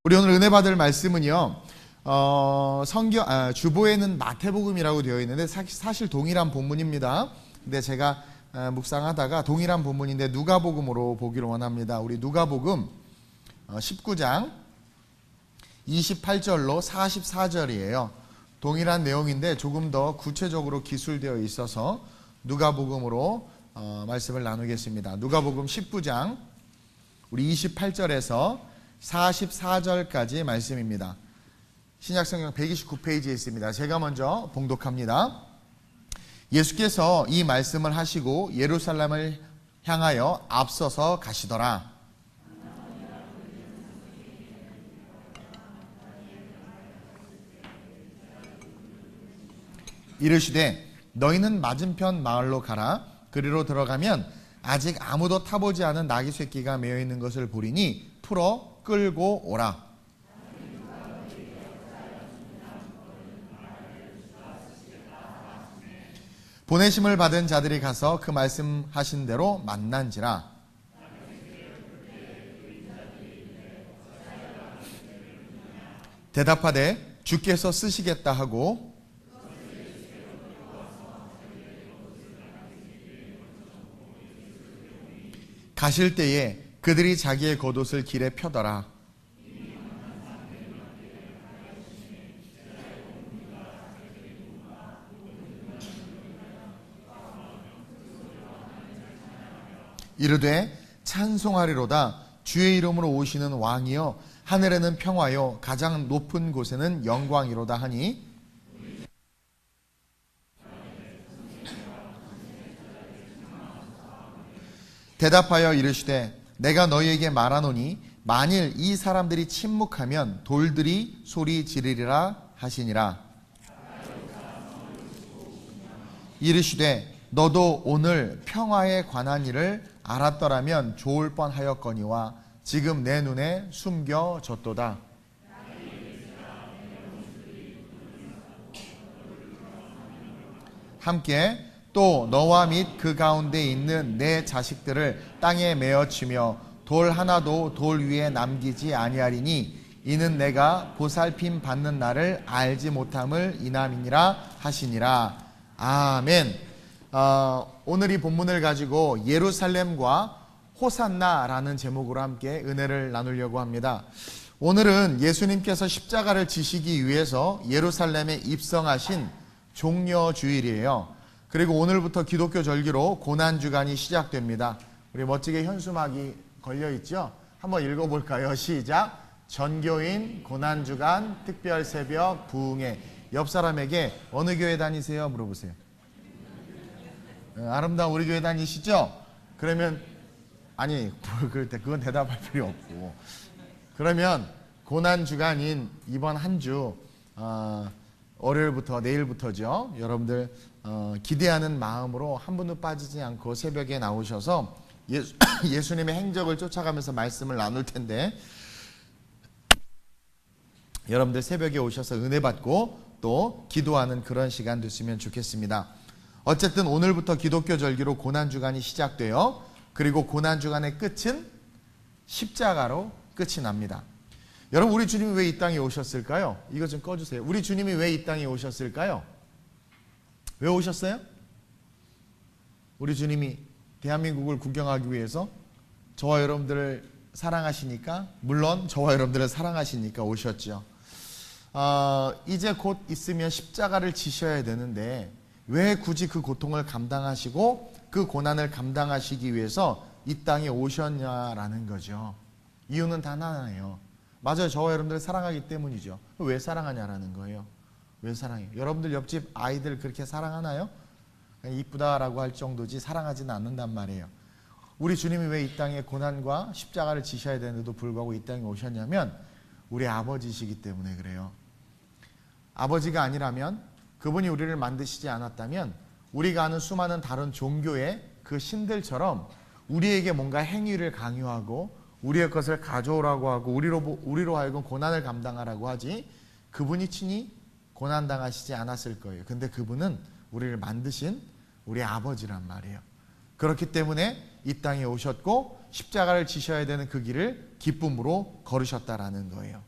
우리 오늘 은혜 받을 말씀은요, 주보에는 마태복음이라고 되어 있는데 사실 동일한 본문입니다. 근데 제가 묵상하다가 동일한 본문인데 누가복음으로 보기를 원합니다. 우리 누가복음 19장 28절로 44절이에요. 동일한 내용인데 조금 더 구체적으로 기술되어 있어서 누가복음으로 말씀을 나누겠습니다. 누가복음 19장 우리 28절에서 44절까지 말씀입니다. 신약성경 129페이지에 있습니다. 제가 먼저 봉독합니다. 예수께서 이 말씀을 하시고 예루살렘을 향하여 앞서서 가시더라. 이르시되 너희는 맞은편 마을로 가라. 그리로 들어가면 아직 아무도 타보지 않은 나귀 새끼가 매여 있는 것을 보리니 풀어 끌고 오라. 보내심을 받은 자들이 가서 그 말씀하신 대로 만난지라. 대답하되 주께서 쓰시겠다 하고 가실 때에 그들이 자기의 겉옷을 길에 펴더라. 이르되 찬송하리로다. 주의 이름으로 오시는 왕이여 하늘에는 평화요 가장 높은 곳에는 영광이로다 하니 대답하여 이르시되 내가 너희에게 말하노니 만일 이 사람들이 침묵하면 돌들이 소리 지르리라 하시니라. 이르시되 너도 오늘 평화에 관한 일을 알았더라면 좋을 뻔하였거니와 지금 내 눈에 숨겨졌도다. 함께 또 너와 및 그 가운데 있는 내 자식들을 땅에 메어치며 돌 하나도 돌 위에 남기지 아니하리니 이는 내가 보살핌 받는 날을 알지 못함을 인함이니라 하시니라. 아멘. 오늘 이 본문을 가지고 예루살렘과 호산나라는 제목으로 함께 은혜를 나누려고 합니다. 오늘은 예수님께서 십자가를 지시기 위해서 예루살렘에 입성하신 종려주일이에요. 그리고 오늘부터 기독교 절기로 고난주간이 시작됩니다. 우리 멋지게 현수막이 걸려있죠? 한번 읽어볼까요? 시작! 전교인 고난주간 특별새벽 부흥회. 옆 사람에게 어느 교회 다니세요? 물어보세요. 아름다운 우리 교회 다니시죠? 그러면 아니 그럴 때 그건 대답할 필요 없고, 그러면 고난주간인 이번 한 주 월요일부터 내일부터죠. 여러분들 기대하는 마음으로 한 분도 빠지지 않고 새벽에 나오셔서 예수님의 행적을 쫓아가면서 말씀을 나눌 텐데, 여러분들 새벽에 오셔서 은혜 받고 또 기도하는 그런 시간 됐으면 좋겠습니다. 어쨌든 오늘부터 기독교 절기로 고난주간이 시작돼요. 그리고 고난주간의 끝은 십자가로 끝이 납니다. 여러분, 우리 주님이 왜 이 땅에 오셨을까요? 이거 좀 꺼주세요. 우리 주님이 왜 이 땅에 오셨을까요? 왜 오셨어요? 우리 주님이 대한민국을 구경하기 위해서 저와 여러분들을 사랑하시니까, 물론 저와 여러분들을 사랑하시니까 오셨죠. 이제 곧 있으면 십자가를 지셔야 되는데 왜 굳이 그 고통을 감당하시고 그 고난을 감당하시기 위해서 이 땅에 오셨냐라는 거죠. 이유는 단 하나예요. 맞아요. 저와 여러분들을 사랑하기 때문이죠. 왜 사랑하냐라는 거예요. 왜 사랑해요? 여러분들 옆집 아이들 그렇게 사랑하나요? 그냥 이쁘다라고 할 정도지 사랑하지는 않는단 말이에요. 우리 주님이 왜 이 땅에 고난과 십자가를 지셔야 되는데도 불구하고 이 땅에 오셨냐면 우리 아버지시기 때문에 그래요. 아버지가 아니라면, 그분이 우리를 만드시지 않았다면 우리가 아는 수많은 다른 종교의 그 신들처럼 우리에게 뭔가 행위를 강요하고 우리의 것을 가져오라고 하고 우리로 하여금 고난을 감당하라고 하지, 그분이 친히 고난당하시지 않았을 거예요. 근데 그분은 우리를 만드신 우리 아버지란 말이에요. 그렇기 때문에 이 땅에 오셨고 십자가를 지셔야 되는 그 길을 기쁨으로 걸으셨다라는 거예요.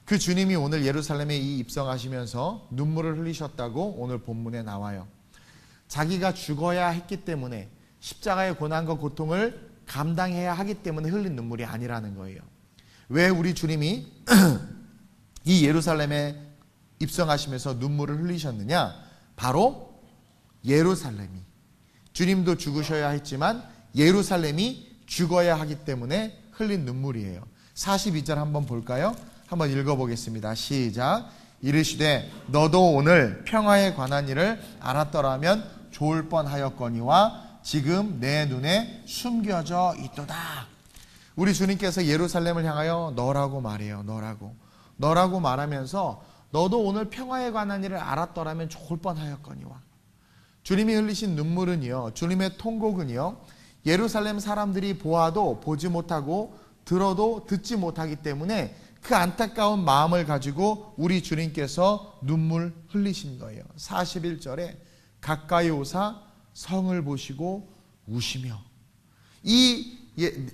그 주님이 오늘 예루살렘에 입성하시면서 눈물을 흘리셨다고 오늘 본문에 나와요. 자기가 죽어야 했기 때문에, 십자가의 고난과 고통을 감당해야 하기 때문에 흘린 눈물이 아니라는 거예요. 왜 우리 주님이 이 예루살렘에 입성하시면서 눈물을 흘리셨느냐? 바로 예루살렘이, 주님도 죽으셔야 했지만 예루살렘이 죽어야 하기 때문에 흘린 눈물이에요. 42절 한번 볼까요? 한번 읽어보겠습니다. 시작. 이르시되 너도 오늘 평화에 관한 일을 알았더라면 좋을 뻔하였거니와 지금 내 눈에 숨겨져 있도다. 우리 주님께서 예루살렘을 향하여 너라고 말해요. 너라고 말하면서 너도 오늘 평화에 관한 일을 알았더라면 좋을 뻔하였거니와. 주님이 흘리신 눈물은요, 주님의 통곡은요, 예루살렘 사람들이 보아도 보지 못하고 들어도 듣지 못하기 때문에 그 안타까운 마음을 가지고 우리 주님께서 눈물 흘리신 거예요. 41절에 가까이 오사 성을 보시고 우시며,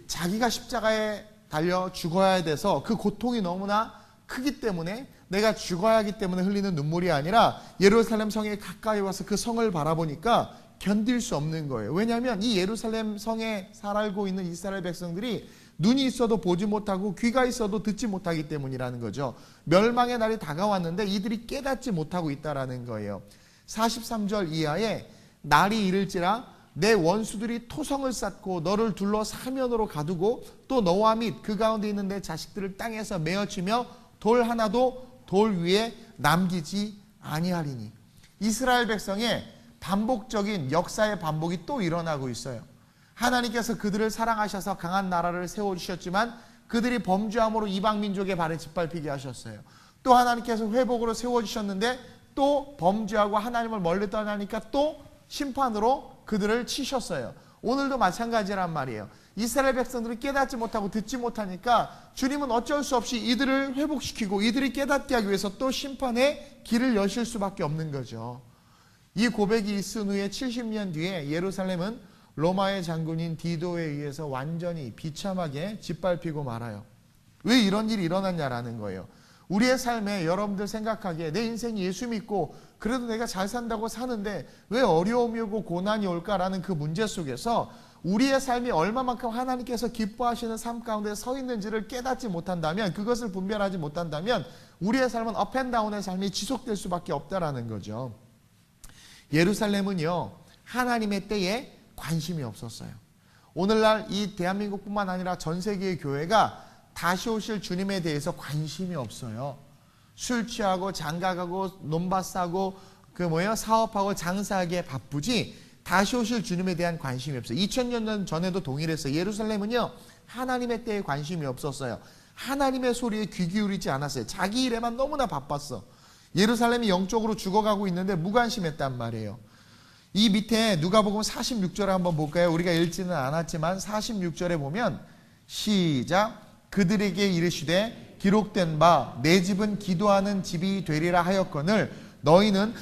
자기가 십자가에 달려 죽어야 돼서 그 고통이 너무나 크기 때문에, 내가 죽어야 하기 때문에 흘리는 눈물이 아니라 예루살렘 성에 가까이 와서 그 성을 바라보니까 견딜 수 없는 거예요. 왜냐하면 이 예루살렘 성에 살고 있는 이스라엘 백성들이 눈이 있어도 보지 못하고 귀가 있어도 듣지 못하기 때문이라는 거죠. 멸망의 날이 다가왔는데 이들이 깨닫지 못하고 있다라는 거예요. 43절 이하에 날이 이를지라 내 원수들이 토성을 쌓고 너를 둘러 사면으로 가두고 또 너와 및 그 가운데 있는 내 자식들을 땅에서 메어치며 돌 하나도 돌 위에 남기지 아니하리니. 이스라엘 백성의 반복적인 역사의 반복이 또 일어나고 있어요. 하나님께서 그들을 사랑하셔서 강한 나라를 세워주셨지만 그들이 범죄함으로 이방 민족의 발에 짓밟히게 하셨어요. 또 하나님께서 회복으로 세워주셨는데 또 범죄하고 하나님을 멀리 떠나니까 또 심판으로 그들을 치셨어요. 오늘도 마찬가지란 말이에요. 이스라엘 백성들이 깨닫지 못하고 듣지 못하니까 주님은 어쩔 수 없이 이들을 회복시키고 이들이 깨닫게 하기 위해서 또 심판의 길을 여실 수밖에 없는 거죠. 이 고백이 있은 후에 70년 뒤에 예루살렘은 로마의 장군인 디도에 의해서 완전히 비참하게 짓밟히고 말아요. 왜 이런 일이 일어났냐라는 거예요. 우리의 삶에 여러분들 생각하기에 내 인생이 예수 믿고 그래도 내가 잘 산다고 사는데 왜 어려움이 오고 고난이 올까라는 그 문제 속에서 우리의 삶이 얼마만큼 하나님께서 기뻐하시는 삶 가운데 서 있는지를 깨닫지 못한다면, 그것을 분별하지 못한다면 우리의 삶은 업앤다운의 삶이 지속될 수밖에 없다라는 거죠. 예루살렘은요, 하나님의 때에 관심이 없었어요. 오늘날 이 대한민국뿐만 아니라 전 세계의 교회가 다시 오실 주님에 대해서 관심이 없어요. 술 취하고 장가가고 논밭 사고 사업하고 장사하기에 바쁘지 다시 오실 주님에 대한 관심이 없어요. 2000년 전에도 동일했어요. 예루살렘은요, 하나님의 때에 관심이 없었어요. 하나님의 소리에 귀 기울이지 않았어요. 자기 일에만 너무나 바빴어. 예루살렘이 영적으로 죽어가고 있는데 무관심했단 말이에요. 이 밑에 누가복음 46절에 한번 볼까요? 우리가 읽지는 않았지만 46절에 보면 시작. 그들에게 이르시되 기록된 바 내 집은 기도하는 집이 되리라 하였거늘 너희는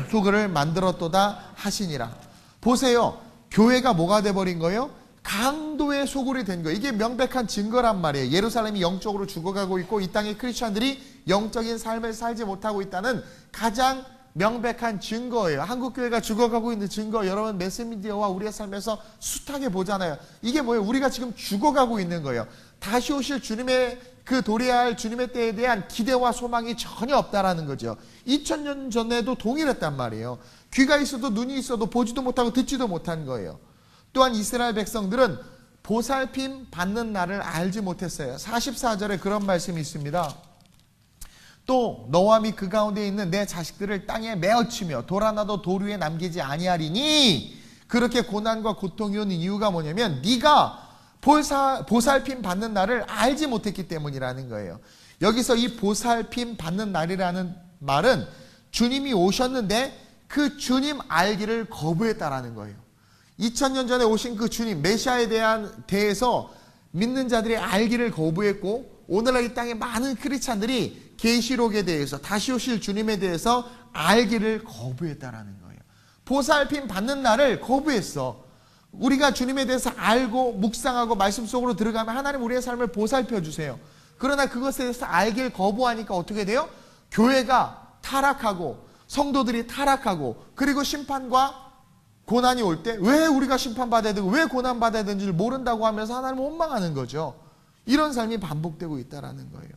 소그를 만들었도다 하시니라. 보세요. 교회가 뭐가 돼버린 거예요? 강도의 소굴이 된 거예요. 이게 명백한 증거란 말이에요. 예루살렘이 영적으로 죽어가고 있고 이 땅의 크리스천들이 영적인 삶을 살지 못하고 있다는 가장 명백한 증거예요. 한국교회가 죽어가고 있는 증거, 여러분 매스미디어와 우리의 삶에서 숱하게 보잖아요. 이게 뭐예요? 우리가 지금 죽어가고 있는 거예요. 다시 오실 주님의 그 도래할 주님의 때에 대한 기대와 소망이 전혀 없다라는 거죠. 2000년 전에도 동일했단 말이에요. 귀가 있어도 눈이 있어도 보지도 못하고 듣지도 못한 거예요. 또한 이스라엘 백성들은 보살핌 받는 날을 알지 못했어요. 44절에 그런 말씀이 있습니다. 또 너와 및 그 가운데 있는 내 자식들을 땅에 메어치며 돌 하나도 돌 위에 남기지 아니하리니. 그렇게 고난과 고통이 오는 이유가 뭐냐면 네가 보살핌 받는 날을 알지 못했기 때문이라는 거예요. 여기서 이 보살핌 받는 날이라는 말은 주님이 오셨는데 그 주님 알기를 거부했다라는 거예요. 2000년 전에 오신 그 주님 메시아에 대해서 믿는 자들이 알기를 거부했고, 오늘날 이 땅에 많은 크리스찬들이 계시록에 대해서 다시 오실 주님에 대해서 알기를 거부했다라는 거예요. 보살핌 받는 날을 거부했어. 우리가 주님에 대해서 알고 묵상하고 말씀 속으로 들어가면 하나님 우리의 삶을 보살펴 주세요. 그러나 그것에 대해서 알길 거부하니까 어떻게 돼요? 교회가 타락하고 성도들이 타락하고 그리고 심판과 고난이 올 때 왜 우리가 심판받아야 되고 왜 고난받아야 되는지를 모른다고 하면서 하나님을 원망하는 거죠. 이런 삶이 반복되고 있다는 거예요.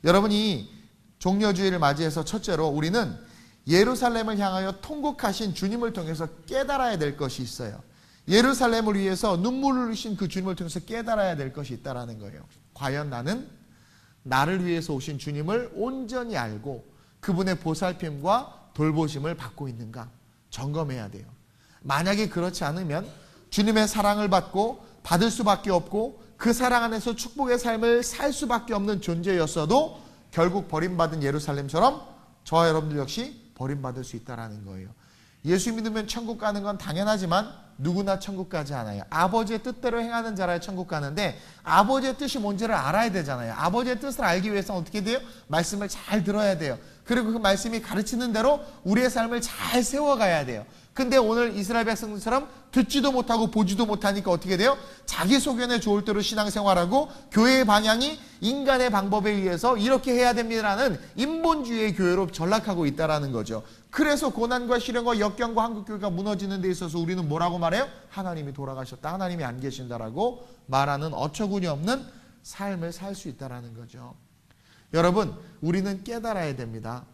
여러분이 종려주의를 맞이해서 첫째로 우리는 예루살렘을 향하여 통곡하신 주님을 통해서 깨달아야 될 것이 있어요. 예루살렘을 위해서 눈물을 흘리신 그 주님을 통해서 깨달아야 될 것이 있다는 거예요. 과연 나는 나를 위해서 오신 주님을 온전히 알고 그분의 보살핌과 돌보심을 받고 있는가 점검해야 돼요. 만약에 그렇지 않으면 주님의 사랑을 받고 받을 수밖에 없고 그 사랑 안에서 축복의 삶을 살 수밖에 없는 존재였어도 결국 버림받은 예루살렘처럼 저와 여러분들 역시 버림받을 수 있다는 거예요. 예수 믿으면 천국 가는 건 당연하지만 누구나 천국 가지 않아요. 아버지의 뜻대로 행하는 자라야 천국 가는데 아버지의 뜻이 뭔지를 알아야 되잖아요. 아버지의 뜻을 알기 위해서는 어떻게 돼요? 말씀을 잘 들어야 돼요. 그리고 그 말씀이 가르치는 대로 우리의 삶을 잘 세워가야 돼요. 근데 오늘 이스라엘 백성들처럼 듣지도 못하고 보지도 못하니까 어떻게 돼요? 자기 소견에 좋을 대로 신앙생활하고 교회의 방향이 인간의 방법에 의해서 이렇게 해야 됩니다라는 인본주의의 교회로 전락하고 있다는 거죠. 그래서 고난과 시련과 역경과 한국교회가 무너지는 데 있어서 우리는 뭐라고 말해요? 하나님이 돌아가셨다, 하나님이 안 계신다라고 말하는 어처구니 없는 삶을 살 수 있다는 거죠. 여러분, 우리는 깨달아야 됩니다.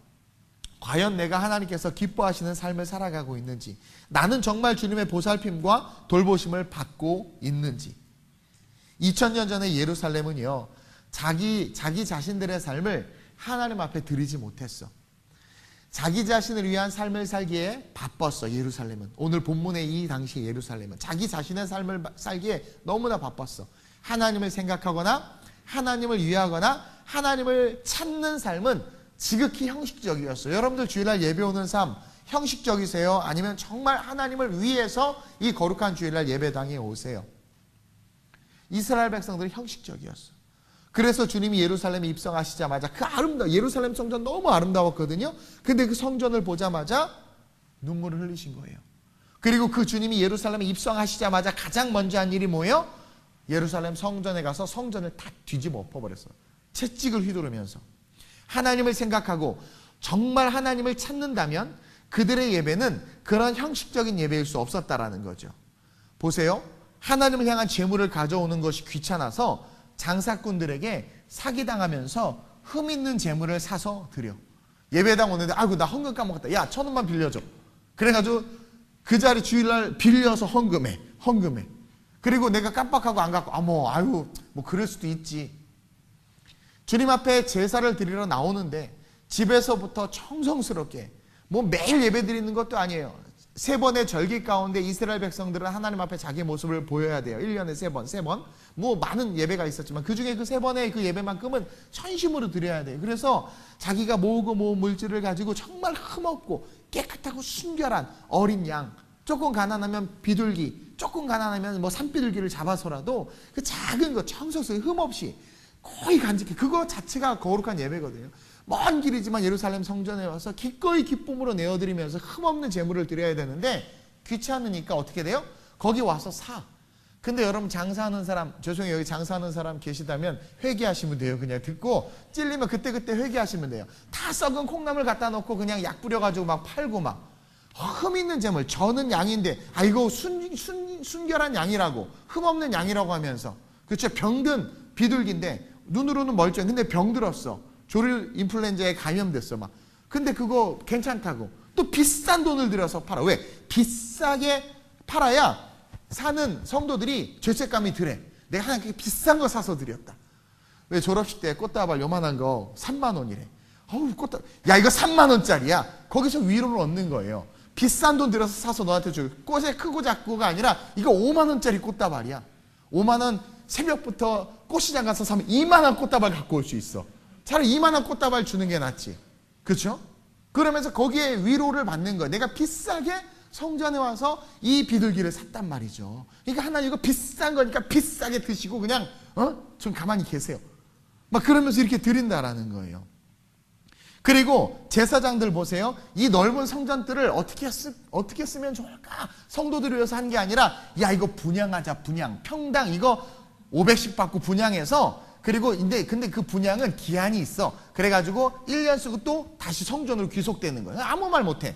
과연 내가 하나님께서 기뻐하시는 삶을 살아가고 있는지, 나는 정말 주님의 보살핌과 돌보심을 받고 있는지. 2000년 전에 예루살렘은요, 자기 자신들의 삶을 하나님 앞에 드리지 못했어. 자기 자신을 위한 삶을 살기에 바빴어. 예루살렘은, 오늘 본문의 이 당시 예루살렘은 자기 자신의 삶을 살기에 너무나 바빴어. 하나님을 생각하거나 하나님을 위하거나 하나님을 찾는 삶은 지극히 형식적이었어요. 여러분들 주일날 예배 오는 삶 형식적이세요? 아니면 정말 하나님을 위해서 이 거룩한 주일날 예배당에 오세요? 이스라엘 백성들은 형식적이었어요. 그래서 주님이 예루살렘에 입성하시자마자 예루살렘 성전 너무 아름다웠거든요. 근데 그 성전을 보자마자 눈물을 흘리신 거예요. 그리고 그 주님이 예루살렘에 입성하시자마자 가장 먼저 한 일이 뭐예요? 예루살렘 성전에 가서 성전을 다 뒤집어 엎어버렸어요. 채찍을 휘두르면서. 하나님을 생각하고 정말 하나님을 찾는다면 그들의 예배는 그런 형식적인 예배일 수 없었다라는 거죠. 보세요. 하나님을 향한 제물을 가져오는 것이 귀찮아서 장사꾼들에게 사기당하면서 흠 있는 제물을 사서 드려. 예배당 오는데 아이고 나 헌금 까먹었다. 야 1,000원만 빌려줘. 그래가지고 그 자리 주일날 빌려서 헌금해. 그리고 내가 깜빡하고 안 갖고 아유 뭐 그럴 수도 있지. 주님 앞에 제사를 드리러 나오는데 집에서부터 정성스럽게 뭐 매일 예배 드리는 것도 아니에요. 3번의 절기 가운데 이스라엘 백성들은 하나님 앞에 자기 모습을 보여야 돼요. 1년에 3번. 뭐 많은 예배가 있었지만 그 중에 그 3번의 그 예배만큼은 전심으로 드려야 돼요. 그래서 자기가 모으고 모은 물질을 가지고 정말 흠없고 깨끗하고 순결한 어린 양, 조금 가난하면 비둘기, 조금 가난하면 뭐 산비둘기를 잡아서라도 그 작은 거 청소스럽게 흠없이 거의 간직해. 그거 자체가 거룩한 예배거든요. 먼 길이지만 예루살렘 성전에 와서 기꺼이 기쁨으로 내어드리면서 흠없는 제물을 드려야 되는데 귀찮으니까 어떻게 돼요? 거기 와서 사. 근데 여러분 장사하는 사람, 죄송해요, 여기 장사하는 사람 계시다면 회개하시면 돼요. 그냥 듣고 찔리면 그때그때 회개하시면 돼요. 다 썩은 콩나물 갖다 놓고 그냥 약 뿌려가지고 막 팔고 막 흠 있는 제물, 저는 양인데 이거 순결한 양이라고, 흠없는 양이라고 하면서, 그렇죠? 병든 비둘기인데 눈으로는 멀쩡해. 근데 병들었어. 조류 인플루엔자에 감염됐어 막. 근데 그거 괜찮다고 또 비싼 돈을 들여서 팔아. 왜? 비싸게 팔아야 사는 성도들이 죄책감이 덜해. 내가 하나님께 비싼 거 사서 드렸다. 왜? 졸업식 때 꽃다발 요만한 거 3만 원이래. 꽃다발. 야 이거 3만 원짜리야. 거기서 위로를 얻는 거예요. 비싼 돈 들여서 사서 너한테 줘. 꽃에 크고 작고가 아니라 이거 5만 원짜리 꽃다발이야. 5만 원 새벽부터 꽃시장 가서 사면 2만 원 꽃다발 갖고 올 수 있어. 차라리 2만 원 꽃다발 주는 게 낫지. 그렇죠? 그러면서 거기에 위로를 받는 거예요. 내가 비싸게 성전에 와서 이 비둘기를 샀단 말이죠. 그러니까 하나님 이거 비싼 거니까 비싸게 드시고 그냥 좀 가만히 계세요. 막 그러면서 이렇게 드린다라는 거예요. 그리고 제사장들 보세요. 이 넓은 성전들을 어떻게 쓰면 좋을까? 성도들을 위해서 한 게 아니라 야 이거 분양하자. 분양. 평당 이거 500씩 받고 분양해서 그리고 근데 그 분향은 기한이 있어. 그래가지고 1년 쓰고 또 다시 성전으로 귀속되는 거예요. 아무 말 못해.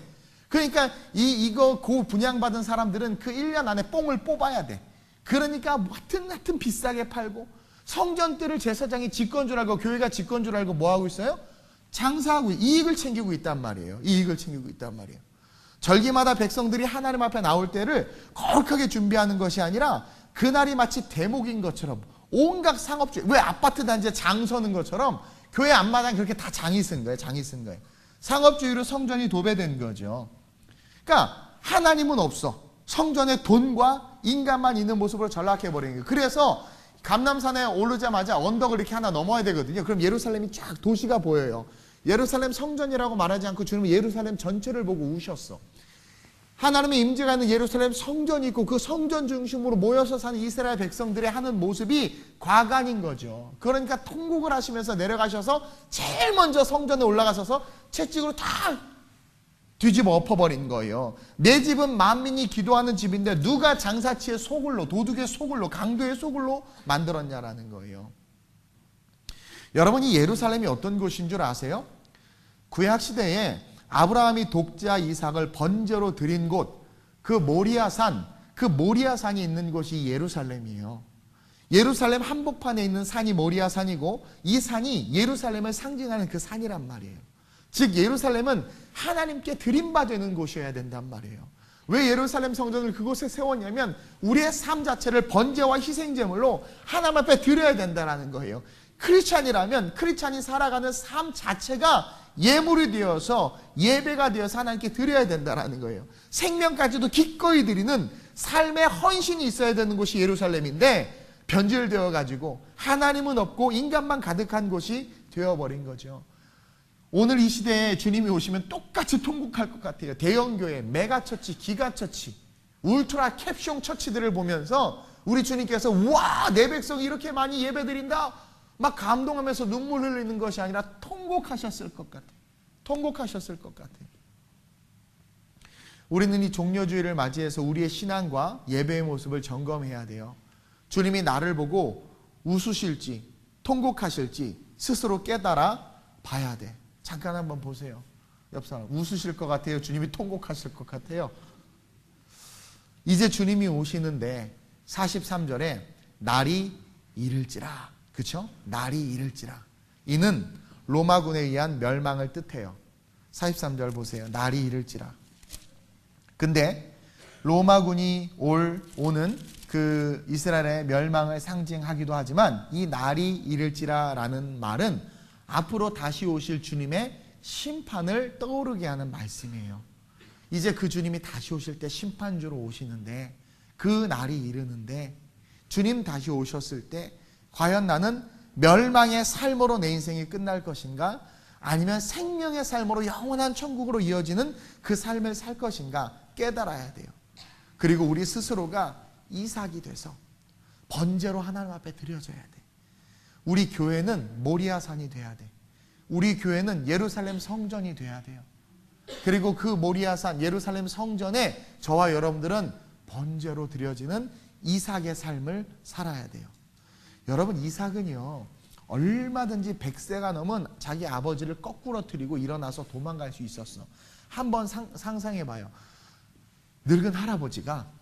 그러니까 그 분향받은 사람들은 그 1년 안에 뽕을 뽑아야 돼. 그러니까 하여튼 비싸게 팔고, 성전들을 제사장이 집건 줄 알고, 교회가 집건 줄 알고 뭐 하고 있어요? 장사하고 이익을 챙기고 있단 말이에요. 이익을 챙기고 있단 말이에요. 절기마다 백성들이 하나님 앞에 나올 때를 거룩하게 준비하는 것이 아니라 그날이 마치 대목인 것처럼 온갖 상업주의, 왜 아파트 단지에 장 서는 것처럼 교회 앞마당 그렇게 다 장이 쓴 거예요. 장이 쓴 거예요. 상업주의로 성전이 도배된 거죠. 그러니까 하나님은 없어. 성전에 돈과 인간만 있는 모습으로 전락해버린 거예요. 그래서 감람산에 오르자마자 언덕을 이렇게 하나 넘어야 되거든요. 그럼 예루살렘이 쫙 도시가 보여요. 예루살렘 성전이라고 말하지 않고 주님은 예루살렘 전체를 보고 우셨어. 하나님의 임재가 있는 예루살렘 성전이 있고 그 성전 중심으로 모여서 사는 이스라엘 백성들의 하는 모습이 과간인 거죠. 그러니까 통곡을 하시면서 내려가셔서 제일 먼저 성전에 올라가셔서 채찍으로 다 뒤집어 엎어버린 거예요. 내 집은 만민이 기도하는 집인데 누가 장사치의 소굴로, 도둑의 소굴로, 강도의 소굴로 만들었냐라는 거예요. 여러분이 예루살렘이 어떤 곳인 줄 아세요? 구약시대에 아브라함이 독자 이삭을 번제로 드린 곳, 그 모리아산이 있는 곳이 예루살렘이에요. 예루살렘 한복판에 있는 산이 모리아산이고, 이 산이 예루살렘을 상징하는 그 산이란 말이에요. 즉 예루살렘은 하나님께 드림받는 곳이어야 된단 말이에요. 왜 예루살렘 성전을 그곳에 세웠냐면 우리의 삶 자체를 번제와 희생제물로 하나님 앞에 드려야 된다는 거예요. 크리스찬이 살아가는 삶 자체가 예물이 되어서, 예배가 되어서 하나님께 드려야 된다는 거예요. 생명까지도 기꺼이 드리는 삶의 헌신이 있어야 되는 곳이 예루살렘인데 변질되어 가지고 하나님은 없고 인간만 가득한 곳이 되어버린 거죠. 오늘 이 시대에 주님이 오시면 똑같이 통곡할 것 같아요. 대형교회, 메가처치, 기가처치, 울트라 캡숑 처치들을 보면서 우리 주님께서 와, 내 백성이 이렇게 많이 예배드린다 막 감동하면서 눈물 흘리는 것이 아니라 통곡하셨을 것 같아요. 통곡하셨을 것 같아요. 우리는 이 종려주의를 맞이해서 우리의 신앙과 예배의 모습을 점검해야 돼요. 주님이 나를 보고 웃으실지 통곡하실지 스스로 깨달아 봐야 돼. 잠깐 한번 보세요. 옆 사람 웃으실 것 같아요? 주님이 통곡하실 것 같아요? 이제 주님이 오시는데 43절에 날이 이를지라, 그렇죠? 날이 이를지라. 이는 로마군에 의한 멸망을 뜻해요. 43절 보세요. 날이 이를지라. 근데 로마군이 오는 그 이스라엘의 멸망을 상징하기도 하지만 이 날이 이를지라라는 말은 앞으로 다시 오실 주님의 심판을 떠오르게 하는 말씀이에요. 이제 그 주님이 다시 오실 때 심판주로 오시는데, 그 날이 이르는데, 주님 다시 오셨을 때 과연 나는 멸망의 삶으로 내 인생이 끝날 것인가, 아니면 생명의 삶으로 영원한 천국으로 이어지는 그 삶을 살 것인가 깨달아야 돼요. 그리고 우리 스스로가 이삭이 돼서 번제로 하나님 앞에 드려져야 돼. 우리 교회는 모리아산이 돼야 돼. 우리 교회는 예루살렘 성전이 돼야 돼요. 그리고 그 모리아산 예루살렘 성전에 저와 여러분들은 번제로 드려지는 이삭의 삶을 살아야 돼요. 여러분, 이삭은요 얼마든지 100세가 넘은 자기 아버지를 거꾸러뜨리고 일어나서 도망갈 수 있었어. 한번 상상해봐요. 늙은 할아버지가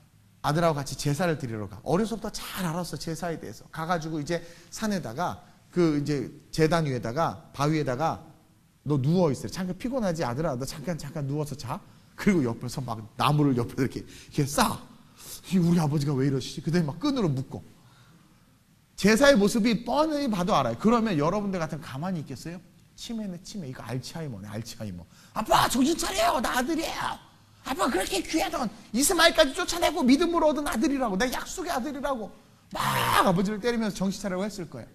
아들하고 같이 제사를 드리러 가. 어려서부터 잘 알았어, 제사에 대해서. 가가지고 이제 산에다가 그 이제 제단 위에다가 바위에다가 너 누워 있어. 잠깐 피곤하지 아들아, 너 잠깐 누워서 자. 그리고 옆에서 막 나무를 옆에 이렇게 쌓아. 우리 아버지가 왜 이러시지? 그다음에 막 끈으로 묶어. 제사의 모습이 뻔히 봐도 알아요. 그러면 여러분들 같으면 가만히 있겠어요? 치매네, 치매. 이거 알츠하이머네, 알츠하이머. 아빠 정신 차려요, 나 아들이에요. 아빠 그렇게 귀하던 이스마엘까지 쫓아내고 믿음으로 얻은 아들이라고, 내 약속의 아들이라고 막 아버지를 때리면서 정신 차리라고 했을 거예요.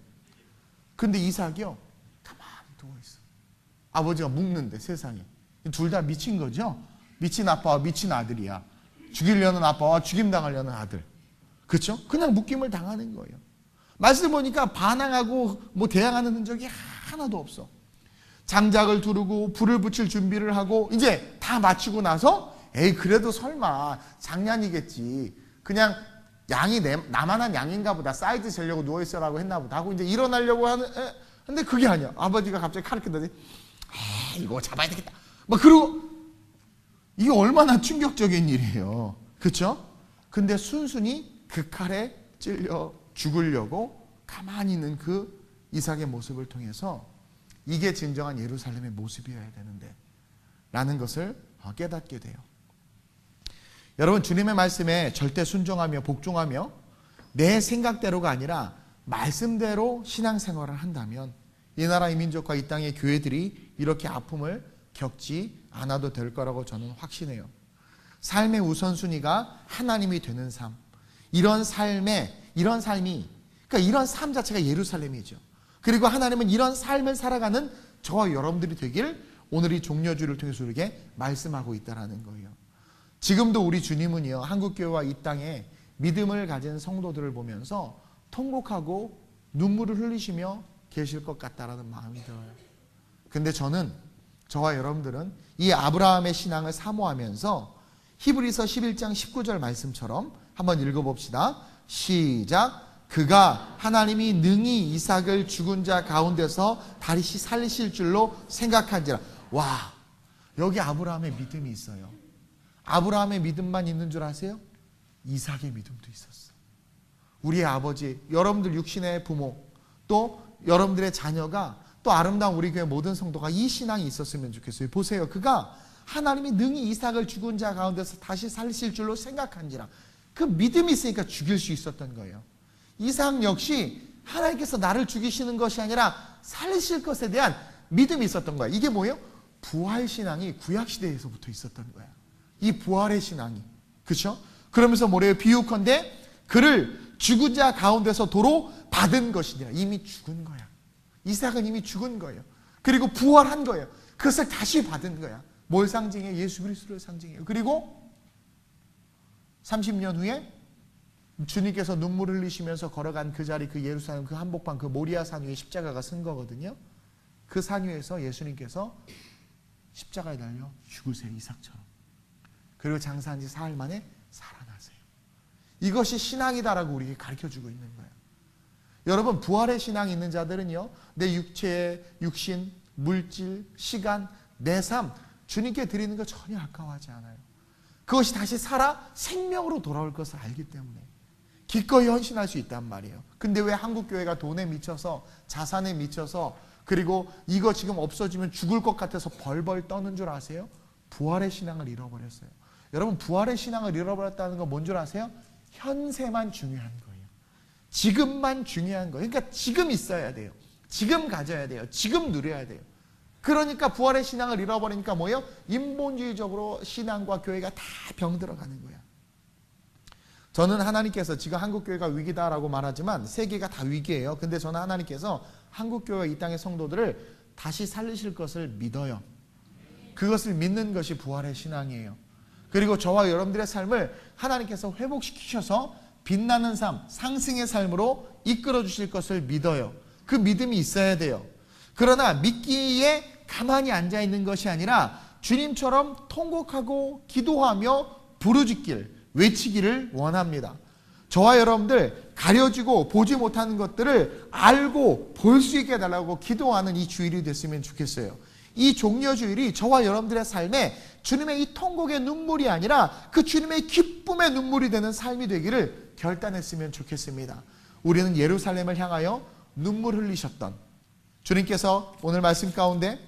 근데 이삭이요 가만히 누워있어. 아버지가 묵는데 세상에. 둘 다 미친 거죠. 미친 아빠와 미친 아들이야. 죽이려는 아빠와 죽임당하려는 아들. 그렇죠? 그냥 묶임을 당하는 거예요. 말씀 보니까 반항하고 뭐 대항하는 흔적이 하나도 없어. 장작을 두르고 불을 붙일 준비를 하고 이제 다 마치고 나서 에이 그래도 설마 장난이겠지. 그냥 양이 나만한 양인가 보다. 사이즈 재려고 누워있으라고 했나 보다 하고 이제 일어나려고 근데 그게 아니야. 아버지가 갑자기 칼을 켜더니 이거 잡아야 되겠다. 막 그러고 이게 얼마나 충격적인 일이에요. 그렇죠? 근데 순순히 그 칼에 찔려 죽으려고 가만히 있는 그 이삭의 모습을 통해서 이게 진정한 예루살렘의 모습이어야 되는데 라는 것을 깨닫게 돼요. 여러분, 주님의 말씀에 절대 순종하며 복종하며 내 생각대로가 아니라 말씀대로 신앙생활을 한다면 이 나라 이 민족과 이 땅의 교회들이 이렇게 아픔을 겪지 않아도 될 거라고 저는 확신해요. 삶의 우선순위가 하나님이 되는 삶, 이런 삶이 그러니까 이런 삶 자체가 예루살렘이죠. 그리고 하나님은 이런 삶을 살아가는 저와 여러분들이 되길 오늘 이 종려주를 통해서 우리에게 말씀하고 있다는 거예요. 지금도 우리 주님은요, 한국교회와 이 땅에 믿음을 가진 성도들을 보면서 통곡하고 눈물을 흘리시며 계실 것 같다라는 마음이 들어요. 근데 저와 여러분들은 이 아브라함의 신앙을 사모하면서 히브리서 11장 19절 말씀처럼 한번 읽어봅시다. 시작. 그가 하나님이 능히 이삭을 죽은 자 가운데서 다시 살리실 줄로 생각한지라. 와, 여기 아브라함의 믿음이 있어요. 아브라함의 믿음만 있는 줄 아세요? 이삭의 믿음도 있었어. 우리의 아버지, 여러분들 육신의 부모, 또 여러분들의 자녀가, 또 아름다운 우리 교회 모든 성도가 이 신앙이 있었으면 좋겠어요. 보세요. 그가 하나님이 능히 이삭을 죽은 자 가운데서 다시 살리실 줄로 생각한지라. 그 믿음이 있으니까 죽일 수 있었던 거예요. 이삭 역시 하나님께서 나를 죽이시는 것이 아니라 살리실 것에 대한 믿음이 있었던 거야. 이게 뭐예요? 부활신앙이 구약시대에서부터 있었던 거야. 이 부활의 신앙이. 그렇죠? 그러면서 뭐래요? 비유컨대 그를 죽은 자 가운데서 도로 받은 것이니라. 이미 죽은 거야. 이삭은 이미 죽은 거예요. 그리고 부활한 거예요. 그것을 다시 받은 거야. 뭘 상징해요? 예수 그리스도를 상징해요. 그리고 30년 후에 주님께서 눈물을 흘리시면서 걸어간 그 자리, 그 예루살렘, 그 한복판, 그 모리아 산 위에 십자가가 쓴 거거든요. 그 산 위에서 예수님께서 십자가에 달려 죽으세요. 이삭처럼. 그리고 장사한 지 사흘 만에 살아나세요. 이것이 신앙이다라고 우리에게 가르쳐주고 있는 거예요. 여러분, 부활의 신앙이 있는 자들은요, 내 육체, 육신, 물질, 시간, 내 삶 주님께 드리는 거 전혀 아까워하지 않아요. 그것이 다시 살아 생명으로 돌아올 것을 알기 때문에 기꺼이 헌신할 수 있단 말이에요. 근데 왜 한국교회가 돈에 미쳐서, 자산에 미쳐서, 그리고 이거 지금 없어지면 죽을 것 같아서 벌벌 떠는 줄 아세요? 부활의 신앙을 잃어버렸어요. 여러분, 부활의 신앙을 잃어버렸다는 건 뭔 줄 아세요? 현세만 중요한 거예요. 지금만 중요한 거예요. 그러니까 지금 있어야 돼요. 지금 가져야 돼요. 지금 누려야 돼요. 그러니까 부활의 신앙을 잃어버리니까 뭐예요? 인본주의적으로 신앙과 교회가 다 병들어가는 거야. 저는 하나님께서 지금 한국교회가 위기다라고 말하지만 세계가 다 위기예요. 근데 저는 하나님께서 한국교회와 이 땅의 성도들을 다시 살리실 것을 믿어요. 그것을 믿는 것이 부활의 신앙이에요. 그리고 저와 여러분들의 삶을 하나님께서 회복시키셔서 빛나는 삶, 상승의 삶으로 이끌어 주실 것을 믿어요. 그 믿음이 있어야 돼요. 그러나 믿기에 가만히 앉아 있는 것이 아니라 주님처럼 통곡하고 기도하며 부르짖길, 외치기를 원합니다. 저와 여러분들 가려지고 보지 못하는 것들을 알고 볼 수 있게 해달라고 기도하는 이 주일이 됐으면 좋겠어요. 이 종려주일이 저와 여러분들의 삶에 주님의 이 통곡의 눈물이 아니라 그 주님의 기쁨의 눈물이 되는 삶이 되기를 결단했으면 좋겠습니다. 우리는 예루살렘을 향하여 눈물 흘리셨던 주님께서 오늘 말씀 가운데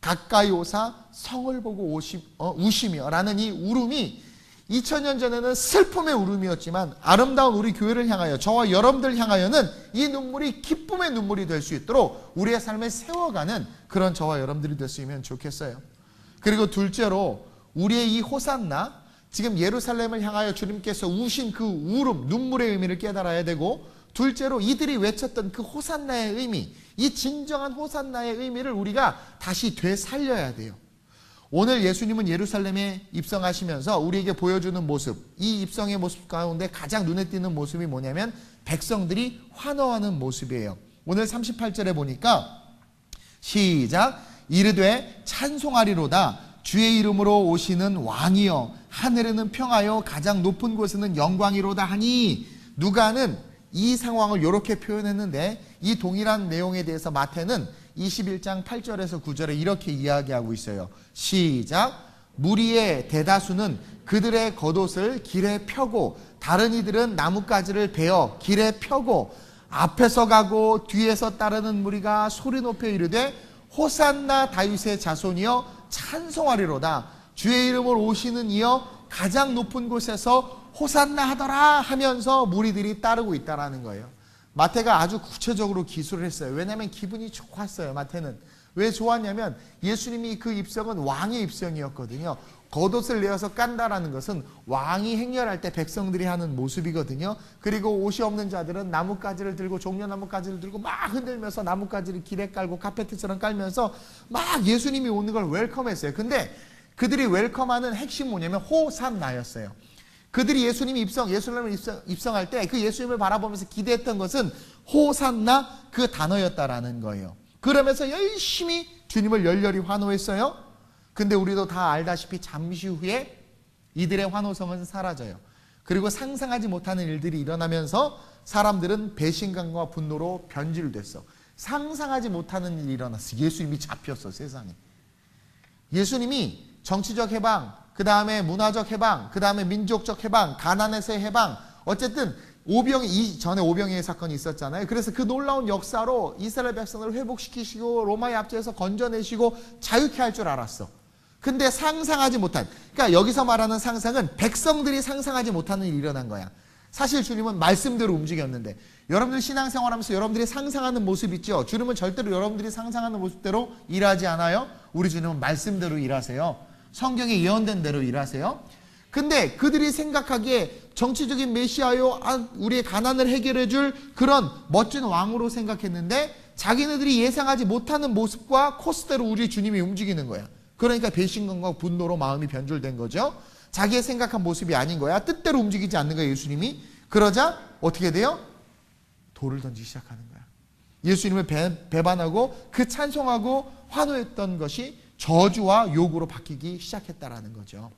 가까이 오사 성을 보고 우시며 라는 이 울음이 2000년 전에는 슬픔의 울음이었지만 아름다운 우리 교회를 향하여, 저와 여러분들 향하여는 이 눈물이 기쁨의 눈물이 될 수 있도록 우리의 삶을 세워가는 그런 저와 여러분들이 됐으면 좋겠어요. 그리고 둘째로 우리의 이 호산나, 지금 예루살렘을 향하여 주님께서 우신 그 울음, 눈물의 의미를 깨달아야 되고, 둘째로 이들이 외쳤던 그 호산나의 의미, 이 진정한 호산나의 의미를 우리가 다시 되살려야 돼요. 오늘 예수님은 예루살렘에 입성하시면서 우리에게 보여주는 모습, 이 입성의 모습 가운데 가장 눈에 띄는 모습이 뭐냐면 백성들이 환호하는 모습이에요. 오늘 38절에 보니까 시작, 이르되 찬송하리로다 주의 이름으로 오시는 왕이여, 하늘에는 평하여 가장 높은 곳에는 영광이로다 하니 누가는 이 상황을 이렇게 표현했는데 이 동일한 내용에 대해서 마태는 21장 8절에서 9절에 이렇게 이야기하고 있어요. 시작. 무리의 대다수는 그들의 겉옷을 길에 펴고 다른 이들은 나뭇가지를 베어 길에 펴고 앞에서 가고 뒤에서 따르는 무리가 소리 높여 이르되 호산나 다윗의 자손이여 찬송하리로다. 주의 이름으로 오시는 이여 가장 높은 곳에서 호산나 하더라 하면서 무리들이 따르고 있다라는 거예요. 마태가 아주 구체적으로 기술을 했어요. 왜냐하면 기분이 좋았어요. 마태는 왜 좋았냐면 예수님이 그 입성은 왕의 입성이었거든요. 겉옷을 내어서 깐다라는 것은 왕이 행렬할 때 백성들이 하는 모습이거든요. 그리고 옷이 없는 자들은 나뭇가지를 들고 종려나뭇가지를 들고 막 흔들면서 나뭇가지를 길에 깔고 카페트처럼 깔면서 막 예수님이 오는 걸 웰컴했어요. 근데 그들이 웰컴하는 핵심 뭐냐면 호산나였어요. 그들이 예수님을 입성할 때 그 예수님을 바라보면서 기대했던 것은 호산나 그 단어였다라는 거예요. 그러면서 열심히 주님을 열렬히 환호했어요. 근데 우리도 다 알다시피 잠시 후에 이들의 환호성은 사라져요. 그리고 상상하지 못하는 일들이 일어나면서 사람들은 배신감과 분노로 변질됐어. 상상하지 못하는 일이 일어났어. 예수님이 잡혔어, 세상에. 예수님이 정치적 해방, 그 다음에 문화적 해방, 그 다음에 민족적 해방, 가난에서의 해방, 어쨌든 이전에 오병이의 사건이 있었잖아요. 그래서 그 놀라운 역사로 이스라엘 백성을 회복시키시고 로마의 압제에서 건져내시고 자유케 할 줄 알았어. 근데 상상하지 못한, 그러니까 여기서 말하는 상상은 백성들이 상상하지 못하는 일이 일어난 거야. 사실 주님은 말씀대로 움직였는데, 여러분들 신앙생활하면서 여러분들이 상상하는 모습 있죠? 주님은 절대로 여러분들이 상상하는 모습대로 일하지 않아요. 우리 주님은 말씀대로 일하세요. 성경에 예언된 대로 일하세요. 근데 그들이 생각하기에 정치적인 메시아요, 우리의 가난을 해결해 줄 그런 멋진 왕으로 생각했는데 자기네들이 예상하지 못하는 모습과 코스대로 우리 주님이 움직이는 거야. 그러니까 배신감과 분노로 마음이 변질된 거죠. 자기의 생각한 모습이 아닌 거야. 뜻대로 움직이지 않는 거야, 예수님이. 그러자 어떻게 돼요? 돌을 던지기 시작하는 거야. 예수님을 배반하고 그 찬송하고 환호했던 것이 저주와 욕으로 바뀌기 시작했다라는 거죠.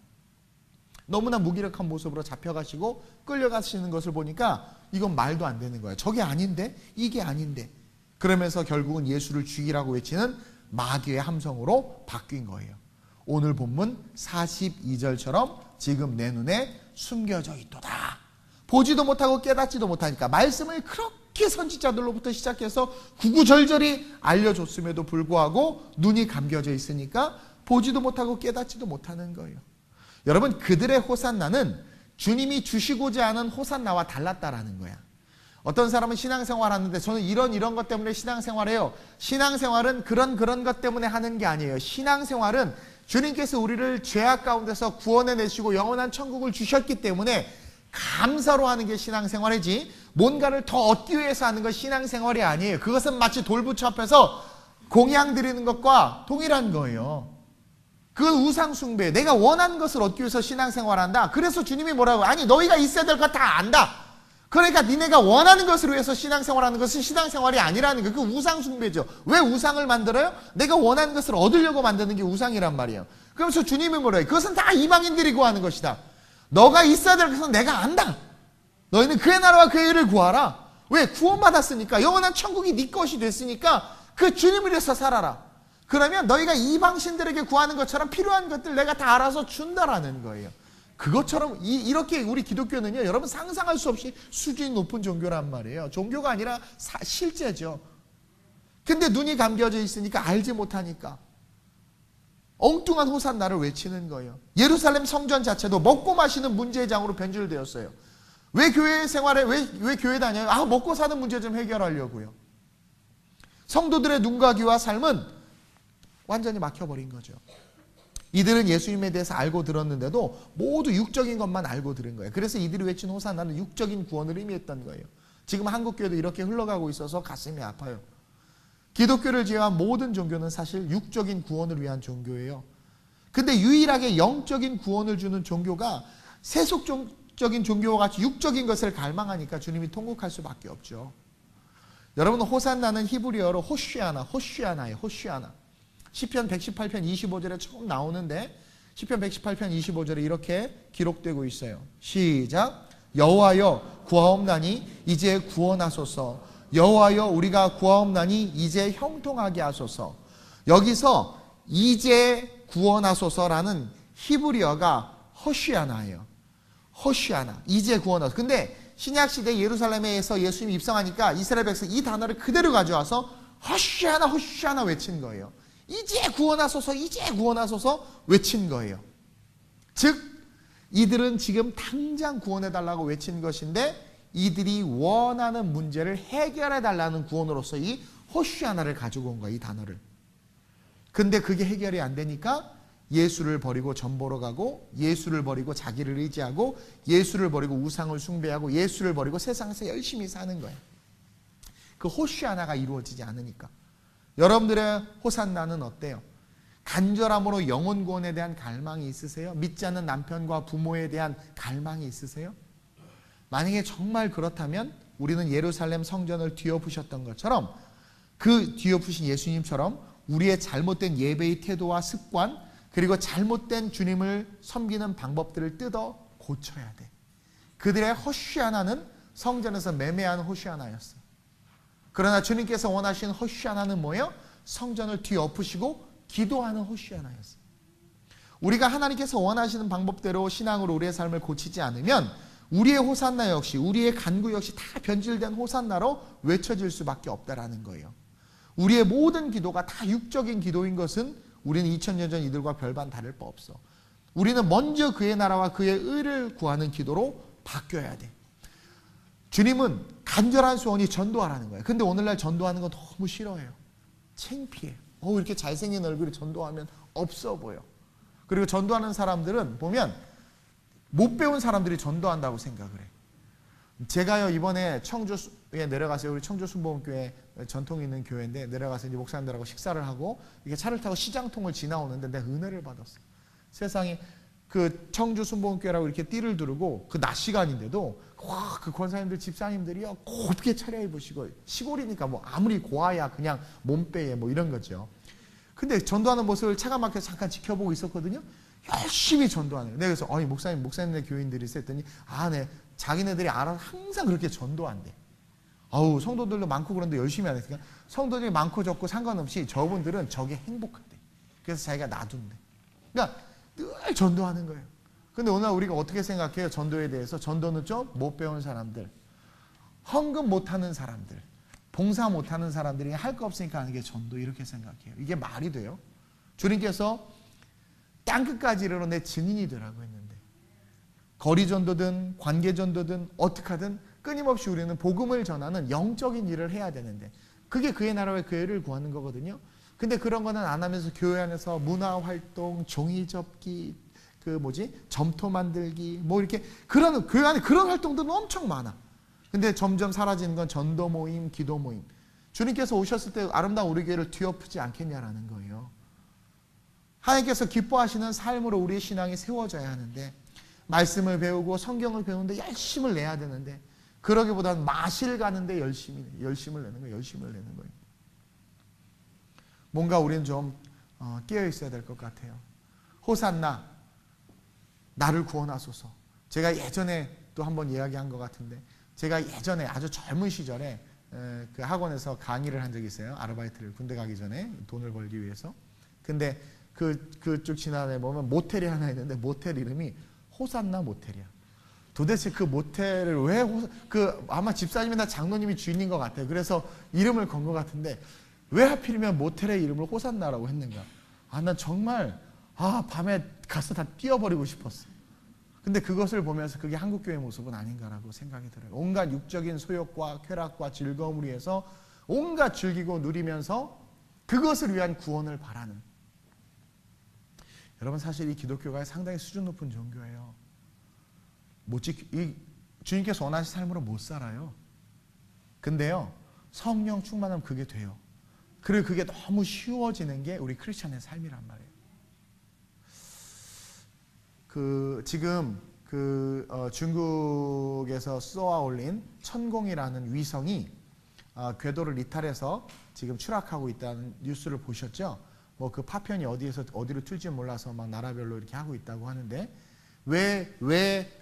너무나 무기력한 모습으로 잡혀가시고 끌려가시는 것을 보니까 이건 말도 안 되는 거예요. 저게 아닌데? 이게 아닌데? 그러면서 결국은 예수를 죽이라고 외치는 마귀의 함성으로 바뀐 거예요. 오늘 본문 42절처럼 지금 내 눈에 숨겨져 있도다. 보지도 못하고 깨닫지도 못하니까 말씀을 그렇게 선지자들로부터 시작해서 구구절절히 알려줬음에도 불구하고 눈이 감겨져 있으니까 보지도 못하고 깨닫지도 못하는 거예요. 여러분, 그들의 호산나는 주님이 주시고자 하는 호산나와 달랐다라는 거야. 어떤 사람은 신앙생활 하는데 저는 이런 것 때문에 신앙생활해요. 신앙생활은 그런 것 때문에 하는 게 아니에요. 신앙생활은 주님께서 우리를 죄악 가운데서 구원해내시고 영원한 천국을 주셨기 때문에 감사로 하는 게 신앙생활이지, 뭔가를 더 얻기 위해서 하는 건 신앙생활이 아니에요. 그것은 마치 돌부처 앞에서 공양 드리는 것과 동일한 거예요. 그 우상숭배, 내가 원하는 것을 얻기 위해서 신앙생활한다. 그래서 주님이 뭐라고? 아니, 너희가 있어야 될 거 다 안다. 그러니까 니네가 원하는 것을 위해서 신앙생활하는 것은 신앙생활이 아니라는 거예요. 그 우상숭배죠. 왜 우상을 만들어요? 내가 원하는 것을 얻으려고 만드는 게 우상이란 말이에요. 그러면서 주님이 뭐래요? 그것은 다 이방인들이 구하는 것이다. 너가 있어야 될 것은 내가 안다. 너희는 그의 나라와 그의 의를 구하라. 왜? 구원받았으니까. 영원한 천국이 네 것이 됐으니까 그 주님을 위해서 살아라. 그러면 너희가 이방신들에게 구하는 것처럼 필요한 것들 내가 다 알아서 준다라는 거예요. 그것처럼 이렇게 우리 기독교는요, 여러분 상상할 수 없이 수준이 높은 종교란 말이에요. 종교가 아니라 실제죠. 근데 눈이 감겨져 있으니까 알지 못하니까 엉뚱한 호산나를 외치는 거예요. 예루살렘 성전 자체도 먹고 마시는 문제장으로 변질되었어요. 왜 교회 생활에 왜 교회 다녀요? 먹고 사는 문제 좀 해결하려고요. 성도들의 눈과 귀와 삶은 완전히 막혀버린 거죠. 이들은 예수님에 대해서 알고 들었는데도 모두 육적인 것만 알고 들은 거예요. 그래서 이들이 외친 호산나는 육적인 구원을 의미했던 거예요. 지금 한국교회도 이렇게 흘러가고 있어서 가슴이 아파요. 기독교를 제외한 모든 종교는 사실 육적인 구원을 위한 종교예요. 근데 유일하게 영적인 구원을 주는 종교가 세속적인 종교와 같이 육적인 것을 갈망하니까 주님이 통곡할 수밖에 없죠. 여러분, 호산나는 히브리어로 호쉬아나예요. 호쉬아나. 시편 118편 25절에 처음 나오는데 시편 118편 25절에 이렇게 기록되고 있어요. 시작. 여호와여 구하옵나니 이제 구원하소서. 여호와여 우리가 구하옵나니 이제 형통하게 하소서. 여기서 이제 구원하소서라는 히브리어가 허쉬아나예요. 허쉬아나, 이제 구원하소서. 근데 신약시대 예루살렘에서 예수님이 입성하니까 이스라엘 백성 이 단어를 그대로 가져와서 허쉬아나 허쉬아나 외친 거예요. 이제 구원하소서, 이제 구원하소서 외친 거예요. 즉 이들은 지금 당장 구원해달라고 외친 것인데 이들이 원하는 문제를 해결해달라는 구원으로서 이 호시아나를 가지고 온 거야, 이 단어를. 근데 그게 해결이 안 되니까 예수를 버리고 전보러 가고, 예수를 버리고 자기를 의지하고, 예수를 버리고 우상을 숭배하고, 예수를 버리고 세상에서 열심히 사는 거예요. 그 호시아나가 이루어지지 않으니까. 여러분들의 호산나는 어때요? 간절함으로 영혼 구원에 대한 갈망이 있으세요? 믿지 않는 남편과 부모에 대한 갈망이 있으세요? 만약에 정말 그렇다면 우리는 예루살렘 성전을 뒤엎으셨던 것처럼, 그 뒤엎으신 예수님처럼 우리의 잘못된 예배의 태도와 습관, 그리고 잘못된 주님을 섬기는 방법들을 뜯어 고쳐야 돼. 그들의 호시아나는 성전에서 매매한 호시아나였어. 그러나 주님께서 원하시는 호시아나는 뭐예요? 성전을 뒤엎으시고 기도하는 호시아나였어요. 우리가 하나님께서 원하시는 방법대로 신앙으로 우리의 삶을 고치지 않으면 우리의 호산나 역시, 우리의 간구 역시 다 변질된 호산나로 외쳐질 수밖에 없다라는 거예요. 우리의 모든 기도가 다 육적인 기도인 것은 우리는 2000년 전 이들과 별반 다를 바 없어. 우리는 먼저 그의 나라와 그의 의를 구하는 기도로 바뀌어야 돼. 주님은 간절한 소원이 전도하라는 거예요. 근데 오늘날 전도하는 거 너무 싫어해요. 창피해. 이렇게 잘생긴 얼굴이 전도하면 없어 보여. 그리고 전도하는 사람들은 보면 못 배운 사람들이 전도한다고 생각을 해. 제가요 이번에 청주에 내려가서, 우리 청주 순복음교회 전통 있는 교회인데 내려가서 이제 목사님들하고 식사를 하고 이렇게 차를 타고 시장통을 지나오는데 내가 은혜를 받았어. 세상에 그 청주 순복음교회라고 이렇게 띠를 두르고 그 낮 시간인데도 와, 그 권사님들 집사님들이요 곱게 차려입으시고, 시골이니까 뭐 아무리 고아야 그냥 몸빼에 뭐 이런 거죠. 근데 전도하는 모습을 차가 막혀서 잠깐 지켜보고 있었거든요. 열심히 전도하는 거예요. 그래서 목사님네 교인들이 했더니 네, 자기네들이 알아서 항상 그렇게 전도한대. 성도들도 많고 그런데 열심히 안 했으니까 성도들이 많고 적고 상관없이 저분들은 저게 행복하대. 그래서 자기가 놔둔대. 그러니까 늘 전도하는 거예요. 근데 오늘 우리가 어떻게 생각해요? 전도에 대해서. 전도는 좀 못 배운 사람들, 헌금 못하는 사람들, 봉사 못하는 사람들이 할 거 없으니까 하는 게 전도, 이렇게 생각해요. 이게 말이 돼요? 주님께서 땅끝까지 이르러 내 증인이 되라고 했는데, 거리 전도든 관계 전도든 어떻게 하든 끊임없이 우리는 복음을 전하는 영적인 일을 해야 되는데, 그게 그의 나라와 그의 의를 구하는 거거든요. 근데 그런 거는 안 하면서 교회 안에서 문화활동, 종이접기, 점토 만들기, 뭐 이렇게 그런 교회 안에 그런 활동들은 엄청 많아. 근데 점점 사라지는 건 전도 모임, 기도 모임. 주님께서 오셨을 때 아름다운 우리 교회를 뒤엎지 않겠냐라는 거예요. 하나님께서 기뻐하시는 삶으로 우리의 신앙이 세워져야 하는데, 말씀을 배우고 성경을 배우는데 열심을 내야 되는데, 그러기보다는 마실 가는데 열심을 내는 거예요. 뭔가 우리는 좀 깨어 있어야 될 것 같아요. 호산나, 나를 구원하소서. 제가 예전에 또 한번 이야기한 것 같은데, 제가 예전에 아주 젊은 시절에 그 학원에서 강의를 한 적이 있어요. 아르바이트를, 군대 가기 전에 돈을 벌기 위해서. 근데 그쪽 지나다니 보면 모텔이 하나 있는데, 모텔 이름이 호산나 모텔이야. 도대체 그 모텔을 왜 아마 집사님이나 장로님이 주인인 것 같아요. 그래서 이름을 건 것 같은데 왜 하필이면 모텔의 이름을 호산나라고 했는가? 난 정말 밤에 가서 다 뛰어버리고 싶었어. 근데 그것을 보면서 그게 한국교회의 모습은 아닌가라고 생각이 들어요. 온갖 육적인 소욕과 쾌락과 즐거움을 위해서 온갖 즐기고 누리면서 그것을 위한 구원을 바라는. 여러분, 사실 이 기독교가 상당히 수준 높은 종교예요. 주님께서 원하신 삶으로 못 살아요. 근데요, 성령 충만하면 그게 돼요. 그리고 그게 너무 쉬워지는 게 우리 크리스찬의 삶이란 말이에요. 지금 중국에서 쏘아 올린 천공이라는 위성이 궤도를 이탈해서 지금 추락하고 있다는 뉴스를 보셨죠? 그 파편이 어디로 튈지 몰라서 막 나라별로 이렇게 하고 있다고 하는데, 왜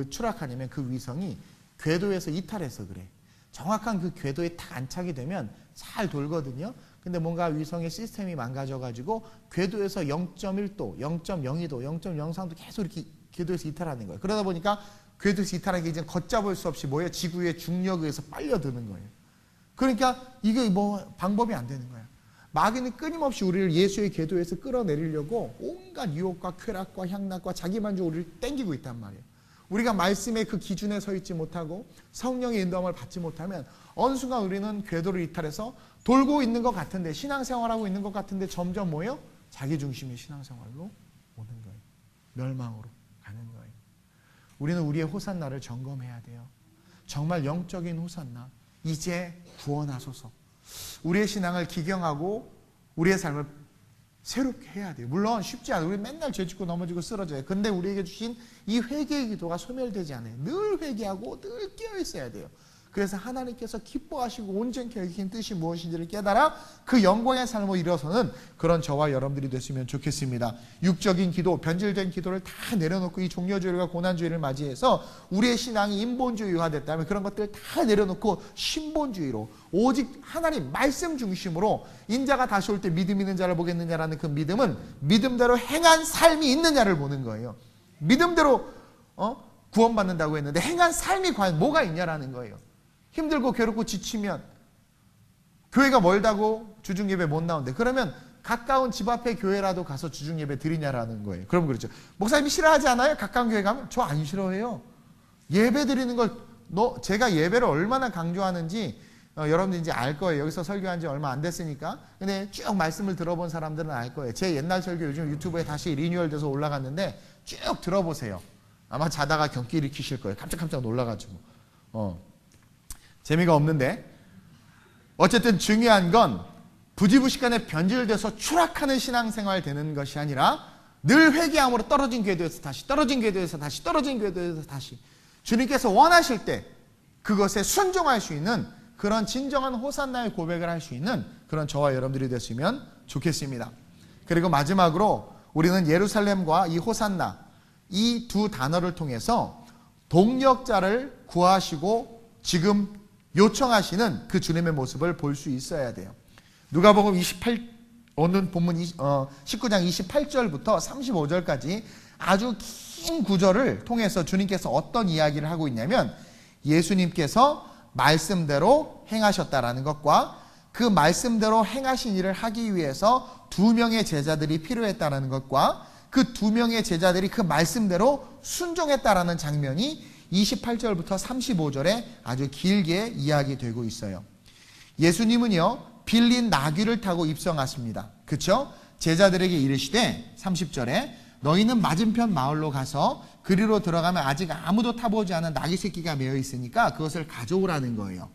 추락하냐면 그 위성이 궤도에서 이탈해서 그래. 정확한 그 궤도에 딱 안착이 되면 잘 돌거든요. 근데 뭔가 위성의 시스템이 망가져가지고 궤도에서 0.1도, 0.02도, 0.03도 계속 이렇게 궤도에서 이탈하는 거예요. 그러다 보니까 궤도에서 이탈하기 이제 걷잡을 수 없이 뭐예요? 지구의 중력에 의해서 빨려드는 거예요. 그러니까 이게 뭐 방법이 안 되는 거예요. 마귀는 끊임없이 우리를 예수의 궤도에서 끌어내리려고 온갖 유혹과 쾌락과 향락과 자기만족 우리를 땡기고 있단 말이에요. 우리가 말씀의 그 기준에 서 있지 못하고 성령의 인도함을 받지 못하면 어느 순간 우리는 궤도를 이탈해서 돌고 있는 것 같은데, 신앙생활하고 있는 것 같은데 점점 뭐예요? 자기중심의 신앙생활로 오는 거예요. 멸망으로 가는 거예요. 우리는 우리의 호산나를 점검해야 돼요. 정말 영적인 호산나, 이제 구원하소서. 우리의 신앙을 기경하고 우리의 삶을 새롭게 해야 돼요. 물론 쉽지 않아요. 우리 맨날 죄짓고 넘어지고 쓰러져요. 근데 우리에게 주신 이 회개의 기도가 소멸되지 않아요. 늘 회개하고 늘 깨어 있어야 돼요. 그래서 하나님께서 기뻐하시고 온전히 여기신 뜻이 무엇인지를 깨달아 그 영광의 삶을 이뤄서는 그런 저와 여러분들이 됐으면 좋겠습니다. 육적인 기도, 변질된 기도를 다 내려놓고 이 종려주일과 고난주일을 맞이해서 우리의 신앙이 인본주의화됐다면 그런 것들을 다 내려놓고 신본주의로 오직 하나님 말씀 중심으로 인자가 다시 올 때 믿음 있는 자를 보겠느냐라는 그 믿음은 믿음대로 행한 삶이 있는 자를 보는 거예요. 믿음대로 구원받는다고 했는데 행한 삶이 과연 뭐가 있냐라는 거예요. 힘들고 괴롭고 지치면 교회가 멀다고 주중예배 못 나온대. 그러면 가까운 집 앞에 교회라도 가서 주중예배 드리냐라는 거예요. 그럼 그렇죠. 목사님이 싫어하지 않아요? 가까운 교회 가면? 저 안 싫어해요. 예배 드리는 걸 제가 예배를 얼마나 강조하는지 여러분들 이제 알 거예요. 여기서 설교한 지 얼마 안 됐으니까. 근데 쭉 말씀을 들어본 사람들은 알 거예요. 제 옛날 설교 요즘 유튜브에 다시 리뉴얼돼서 올라갔는데 쭉 들어보세요. 아마 자다가 경기 일으키실 거예요. 깜짝깜짝 놀라가지고. 재미가 없는데 어쨌든 중요한 건 부지부식간에 변질돼서 추락하는 신앙생활 되는 것이 아니라 늘 회개함으로 떨어진 궤도에서 다시, 떨어진 궤도에서 다시, 떨어진 궤도에서 다시 주님께서 원하실 때 그것에 순종할 수 있는 그런 진정한 호산나의 고백을 할 수 있는 그런 저와 여러분들이 됐으면 좋겠습니다. 그리고 마지막으로 우리는 예루살렘과 이 호산나 이 두 단어를 통해서 동력자를 구하시고 지금 요청하시는 그 주님의 모습을 볼 수 있어야 돼요. 누가복음 오늘 본문 19장 28절부터 35절까지 아주 긴 구절을 통해서 주님께서 어떤 이야기를 하고 있냐면 예수님께서 말씀대로 행하셨다라는 것과 그 말씀대로 행하신 일을 하기 위해서 2명의 제자들이 필요했다라는 것과 그 2명의 제자들이 그 말씀대로 순종했다라는 장면이 28절부터 35절에 아주 길게 이야기되고 있어요. 예수님은요 빌린 나귀를 타고 입성하십니다. 그렇죠? 제자들에게 이르시되 30절에 너희는 맞은편 마을로 가서 그리로 들어가면 아직 아무도 타보지 않은 나귀 새끼가 매어 있으니까 그것을 가져오라는 거예요.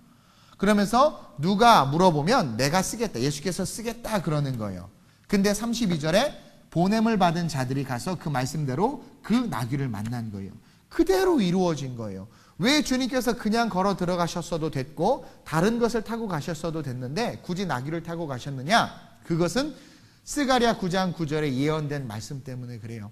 그러면서 누가 물어보면 내가 쓰겠다. 예수께서 쓰겠다 그러는 거예요. 근데 32절에 보냄을 받은 자들이 가서 그 말씀대로 그 나귀를 만난 거예요. 그대로 이루어진 거예요. 왜 주님께서 그냥 걸어 들어가셨어도 됐고 다른 것을 타고 가셨어도 됐는데 굳이 나귀를 타고 가셨느냐? 그것은 스가랴 9장 9절에 예언된 말씀 때문에 그래요.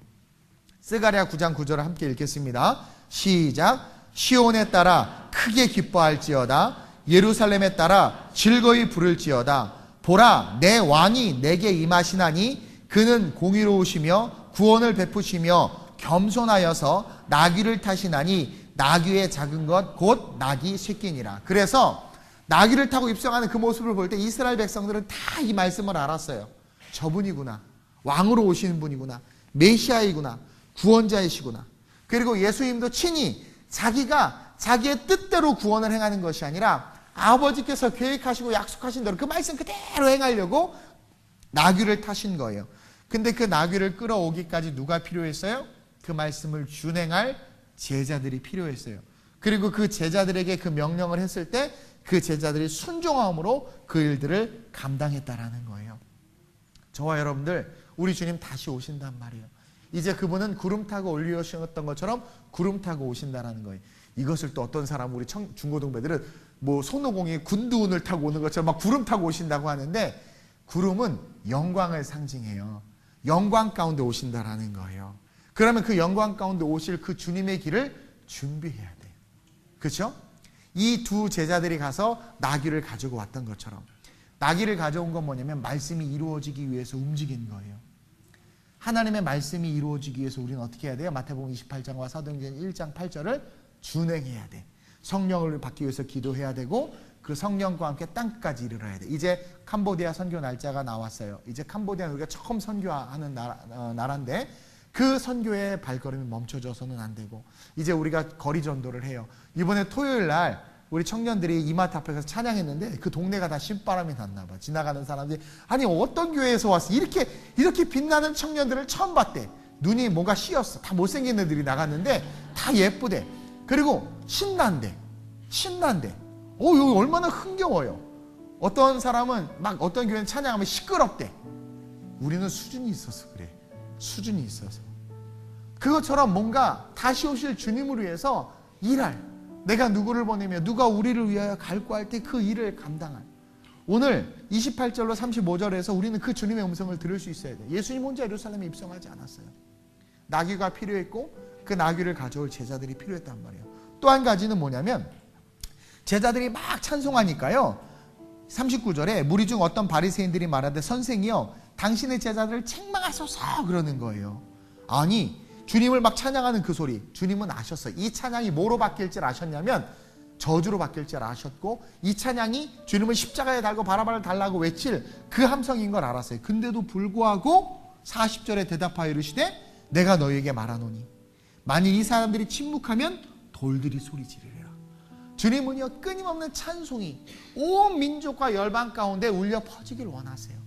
스가랴 9장 9절을 함께 읽겠습니다. 시작. 시온에 따라 크게 기뻐할지어다. 예루살렘에 따라 즐거이 부를지어다. 보라 내 왕이 내게 임하시나니 그는 공의로우시며 구원을 베푸시며 겸손하여서 나귀를 타시나니 나귀의 작은 것 곧 나귀 새끼니라. 그래서 나귀를 타고 입성하는 그 모습을 볼 때 이스라엘 백성들은 다 이 말씀을 알았어요. 저분이구나. 왕으로 오시는 분이구나. 메시아이구나. 구원자이시구나. 그리고 예수님도 친히 자기가 자기의 뜻대로 구원을 행하는 것이 아니라 아버지께서 계획하시고 약속하신 대로 그 말씀 그대로 행하려고 나귀를 타신 거예요. 근데 그 나귀를 끌어오기까지 누가 필요했어요? 그 말씀을 준행할 제자들이 필요했어요. 그리고 그 제자들에게 그 명령을 했을 때 그 제자들이 순종함으로 그 일들을 감당했다라는 거예요. 저와 여러분들 우리 주님 다시 오신단 말이에요. 이제 그분은 구름 타고 올리오셨던 것처럼 구름 타고 오신다라는 거예요. 이것을 또 어떤 사람 우리 중고등배들은 뭐 손오공이 군두운을 타고 오는 것처럼 막 구름 타고 오신다고 하는데 구름은 영광을 상징해요. 영광 가운데 오신다라는 거예요. 그러면 그 영광 가운데 오실 그 주님의 길을 준비해야 돼. 그렇죠? 이 두 제자들이 가서 나귀를 가지고 왔던 것처럼 나귀를 가져온 건 뭐냐면 말씀이 이루어지기 위해서 움직인 거예요. 하나님의 말씀이 이루어지기 위해서 우리는 어떻게 해야 돼요? 마태복음 28장과 사도행전 1장 8절을 준행해야 돼. 성령을 받기 위해서 기도해야 되고 그 성령과 함께 땅끝까지 이르러야 돼. 이제 캄보디아 선교 날짜가 나왔어요. 이제 캄보디아 우리가 처음 선교하는 나라인데 그 선교의 발걸음이 멈춰져서는 안 되고 이제 우리가 거리 전도를 해요. 이번에 토요일 날 우리 청년들이 이마트 앞에 가서 찬양했는데 그 동네가 다 신바람이 났나 봐. 지나가는 사람들이 아니 어떤 교회에서 왔어? 이렇게 빛나는 청년들을 처음 봤대. 눈이 뭔가 씌었어. 다 못생긴 애들이 나갔는데 다 예쁘대. 그리고 신난대. 여기 얼마나 흥겨워요. 어떤 사람은 막 어떤 교회는 찬양하면 시끄럽대. 우리는 수준이 있어서 그래. 수준이 있어서. 그것처럼 뭔가 다시 오실 주님을 위해서 일할, 내가 누구를 보내며 누가 우리를 위하여 갈구할 때 그 일을 감당할. 오늘 28절로 35절에서 우리는 그 주님의 음성을 들을 수 있어야 돼. 예수님 혼자 예루살렘에 입성하지 않았어요. 나귀가 필요했고 그 나귀를 가져올 제자들이 필요했단 말이에요. 또 한 가지는 뭐냐면 제자들이 막 찬송하니까요. 39절에 무리 중 어떤 바리새인들이 말하되 선생이여 당신의 제자들을 책망하소서 그러는 거예요. 아니 주님을 막 찬양하는 그 소리 주님은 아셨어요. 이 찬양이 뭐로 바뀔 줄 아셨냐면 저주로 바뀔 줄 아셨고 이 찬양이 주님을 십자가에 달고 바라바를 달라고 외칠 그 함성인 걸 알았어요. 근데도 불구하고 40절에 대답하여 이르시되 내가 너희에게 말하노니 만일 이 사람들이 침묵하면 돌들이 소리 지르리라. 주님은요 끊임없는 찬송이 온 민족과 열방 가운데 울려 퍼지길 원하세요.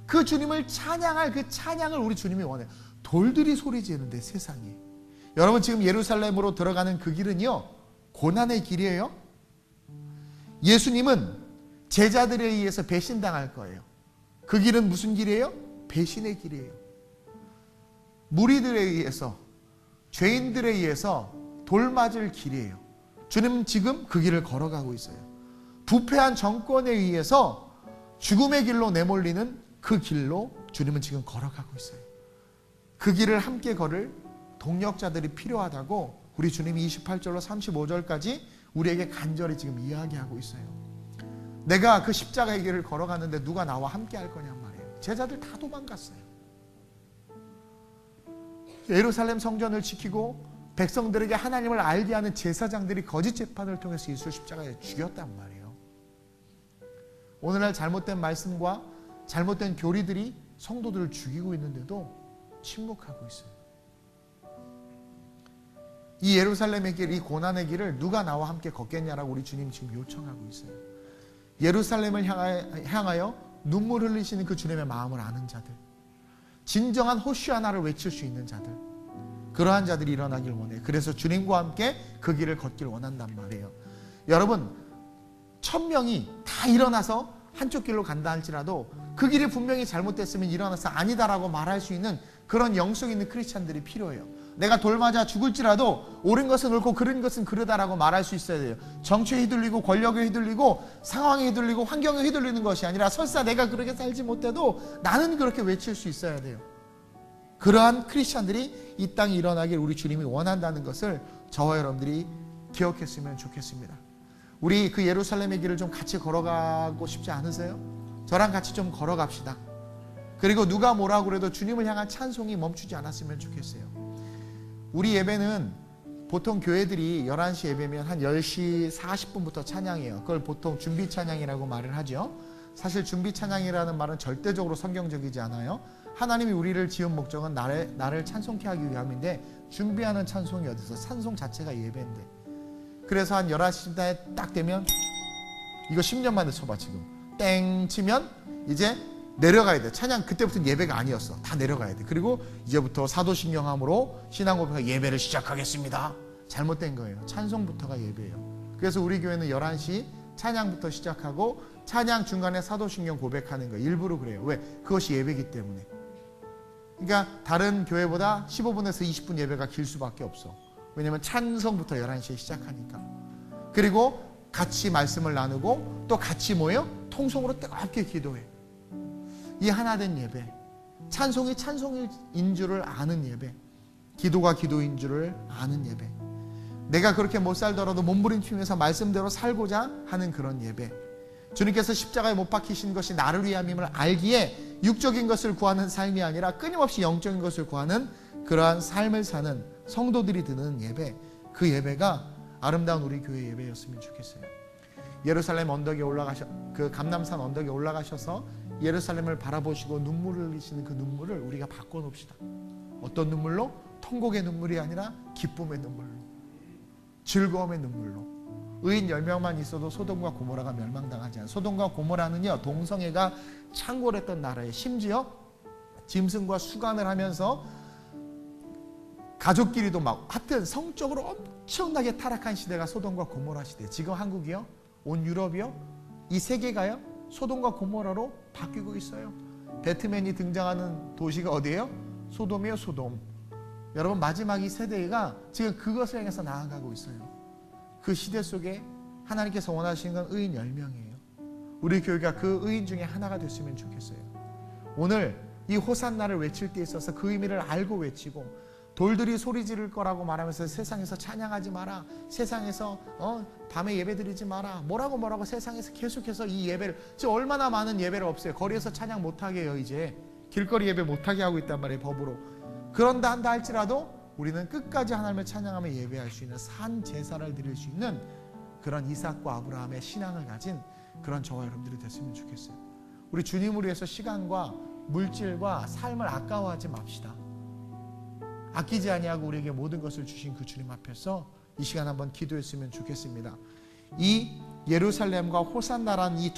그 주님을 찬양할 그 찬양을 우리 주님이 원해요. 돌들이 소리 지르는데 세상에. 여러분 지금 예루살렘으로 들어가는 그 길은요 고난의 길이에요. 예수님은 제자들에 의해서 배신당할 거예요. 그 길은 무슨 길이에요? 배신의 길이에요. 무리들에 의해서 죄인들에 의해서 돌맞을 길이에요. 주님은 지금 그 길을 걸어가고 있어요. 부패한 정권에 의해서 죽음의 길로 내몰리는 그 길로 주님은 지금 걸어가고 있어요. 그 길을 함께 걸을 동력자들이 필요하다고 우리 주님이 28절로 35절까지 우리에게 간절히 지금 이야기하고 있어요. 내가 그 십자가의 길을 걸어가는데 누가 나와 함께 할 거냔 말이에요. 제자들 다 도망갔어요. 예루살렘 성전을 지키고 백성들에게 하나님을 알게 하는 제사장들이 거짓 재판을 통해서 예수를 십자가에 죽였단 말이에요. 오늘날 잘못된 말씀과 잘못된 교리들이 성도들을 죽이고 있는데도 침묵하고 있어요. 이 예루살렘의 길, 이 고난의 길을 누가 나와 함께 걷겠냐라고 우리 주님 지금 요청하고 있어요. 예루살렘을 향하여 눈물 흘리시는 그 주님의 마음을 아는 자들, 진정한 호시아나를 외칠 수 있는 자들, 그러한 자들이 일어나길 원해요. 그래서 주님과 함께 그 길을 걷길 원한단 말이에요. 여러분 1000명이 다 일어나서 한쪽 길로 간다 할지라도 그 길이 분명히 잘못됐으면 일어나서 아니다라고 말할 수 있는 그런 영성 있는 크리스찬들이 필요해요. 내가 돌 맞아 죽을지라도 옳은 것은 옳고 그른 것은 그르다라고 말할 수 있어야 돼요. 정치에 휘둘리고 권력에 휘둘리고 상황에 휘둘리고 환경에 휘둘리는 것이 아니라 설사 내가 그렇게 살지 못해도 나는 그렇게 외칠 수 있어야 돼요. 그러한 크리스찬들이 이 땅에 일어나길 우리 주님이 원한다는 것을 저와 여러분들이 기억했으면 좋겠습니다. 우리 그 예루살렘의 길을 좀 같이 걸어가고 싶지 않으세요? 저랑 같이 좀 걸어갑시다. 그리고 누가 뭐라고 그래도 주님을 향한 찬송이 멈추지 않았으면 좋겠어요. 우리 예배는 보통 교회들이 11시 예배면 한 10시 40분부터 찬양해요. 그걸 보통 준비 찬양이라고 말을 하죠. 사실 준비 찬양이라는 말은 절대적으로 성경적이지 않아요. 하나님이 우리를 지은 목적은 나를 찬송케 하기 위함인데 준비하는 찬송이 어디서 찬송 자체가 예배인데 그래서 한 11시에 딱 되면 이거 10년 만에 쳐봐 지금 땡 치면 이제 내려가야 돼. 찬양 그때부터는 예배가 아니었어. 다 내려가야 돼. 그리고 이제부터 사도신경함으로 신앙고백과 예배를 시작하겠습니다. 잘못된 거예요. 찬송부터가 예배예요. 그래서 우리 교회는 11시 찬양부터 시작하고 찬양 중간에 사도신경 고백하는 거예요. 일부러 그래요. 왜? 그것이 예배이기 때문에. 그러니까 다른 교회보다 15분에서 20분 예배가 길 수밖에 없어. 왜냐면 찬송부터 11시에 시작하니까. 그리고 같이 말씀을 나누고 또 같이 모여 통성으로 뜨겁게 기도해. 이 하나된 예배, 찬송이 찬송인 줄을 아는 예배, 기도가 기도인 줄을 아는 예배, 내가 그렇게 못 살더라도 몸부림치면서 말씀대로 살고자 하는 그런 예배, 주님께서 십자가에 못 박히신 것이 나를 위함임을 알기에 육적인 것을 구하는 삶이 아니라 끊임없이 영적인 것을 구하는 그러한 삶을 사는 성도들이 드는 예배, 그 예배가 아름다운 우리 교회 예배였으면 좋겠어요. 예루살렘 언덕에 그 감람산 언덕에 올라가셔서 예루살렘을 바라보시고 눈물을 흘리시는 그 눈물을 우리가 바꿔놓읍시다. 어떤 눈물로? 통곡의 눈물이 아니라 기쁨의 눈물로, 즐거움의 눈물로. 의인 10명만 있어도 소돔과 고모라가 멸망당하지 않아요. 소돔과 고모라는요, 동성애가 창궐했던 나라에, 심지어 짐승과 수간을 하면서 가족끼리도 막 하여튼 성적으로 엄청나게 타락한 시대가 소돔과 고모라 시대. 지금 한국이요, 온 유럽이요, 이 세계가요 소돔과 고모라로 바뀌고 있어요. 배트맨이 등장하는 도시가 어디예요? 소돔이에요. 소돔. 여러분, 마지막 이 세대가 지금 그것을 향해서 나아가고 있어요. 그 시대 속에 하나님께서 원하시는 건 의인 10명이에요. 우리 교회가 그 의인 중에 하나가 됐으면 좋겠어요. 오늘 이 호산나를 외칠 때 있어서 그 의미를 알고 외치고, 돌들이 소리 지를 거라고 말하면서 세상에서 찬양하지 마라, 세상에서 밤에 예배 드리지 마라, 뭐라고 세상에서 계속해서 이 예배를, 지금 얼마나 많은 예배를 없애요. 거리에서 찬양 못하게 해요. 이제 길거리 예배 못하게 하고 있단 말이에요, 법으로. 그런다 한다 할지라도 우리는 끝까지 하나님을 찬양하며 예배할 수 있는 산 제사를 드릴 수 있는 그런 이삭과 아브라함의 신앙을 가진 그런 저와 여러분들이 됐으면 좋겠어요. 우리 주님을 위해서 시간과 물질과 삶을 아까워하지 맙시다. 아끼지 아니하고 우리에게 모든 것을 주신 그 주님 앞에서 이 시간 한번 기도했으면 좋겠습니다. 이 예루살렘과 호산나라는 이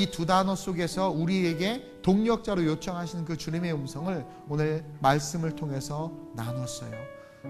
두 단어 속에서 우리에게 동력자로 요청하시는 그 주님의 음성을 오늘 말씀을 통해서 나눴어요.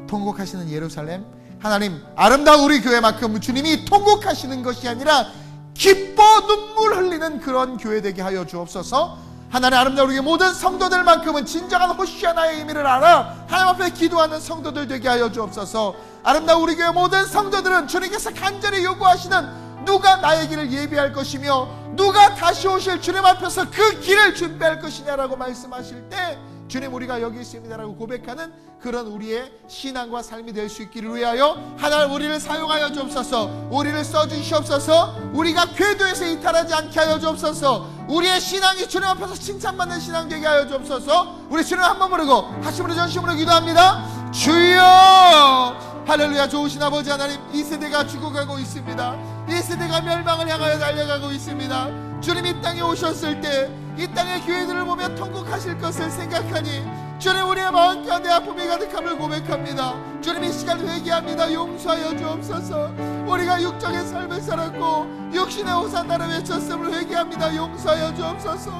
통곡하시는 예루살렘, 하나님 아름다운 우리 교회만큼 주님이 통곡하시는 것이 아니라 기뻐 눈물 흘리는 그런 교회 되게 하여 주옵소서. 하나님 아름다운 우리 모든 성도들만큼은 진정한 호시아나의 의미를 알아 하나님 앞에 기도하는 성도들 되게 하여 주옵소서. 아름다운 우리 교회 모든 성도들은 주님께서 간절히 요구하시는 누가 나의 길을 예비할 것이며 누가 다시 오실 주님 앞에서 그 길을 준비할 것이냐라고 말씀하실 때, 주님 우리가 여기 있습니다라고 고백하는 그런 우리의 신앙과 삶이 될 수 있기를 위하여 하나님 우리를 사용하여 주옵소서. 우리를 써주시옵소서. 우리가 궤도에서 이탈하지 않게 하여 주옵소서. 우리의 신앙이 주님 앞에서 칭찬받는 신앙 되게 하여 주옵소서. 우리 주님 한번 부르고 하심으로 전심으로 기도합니다. 주여, 할렐루야. 좋으신 아버지 하나님, 이 세대가 죽어가고 있습니다. 이 세대가 멸망을 향하여 달려가고 있습니다. 주님 이 땅에 오셨을 때 이 땅의 교회들을 보며 통곡하실 것을 생각하니 주님 우리의 마음 가운데 아픔이 가득함을 고백합니다. 주님 이 시간 회개합니다. 용서하여 주옵소서. 우리가 육적인 삶을 살았고 육신의 호산나를 외쳤음을 회개합니다. 용서하여 주옵소서.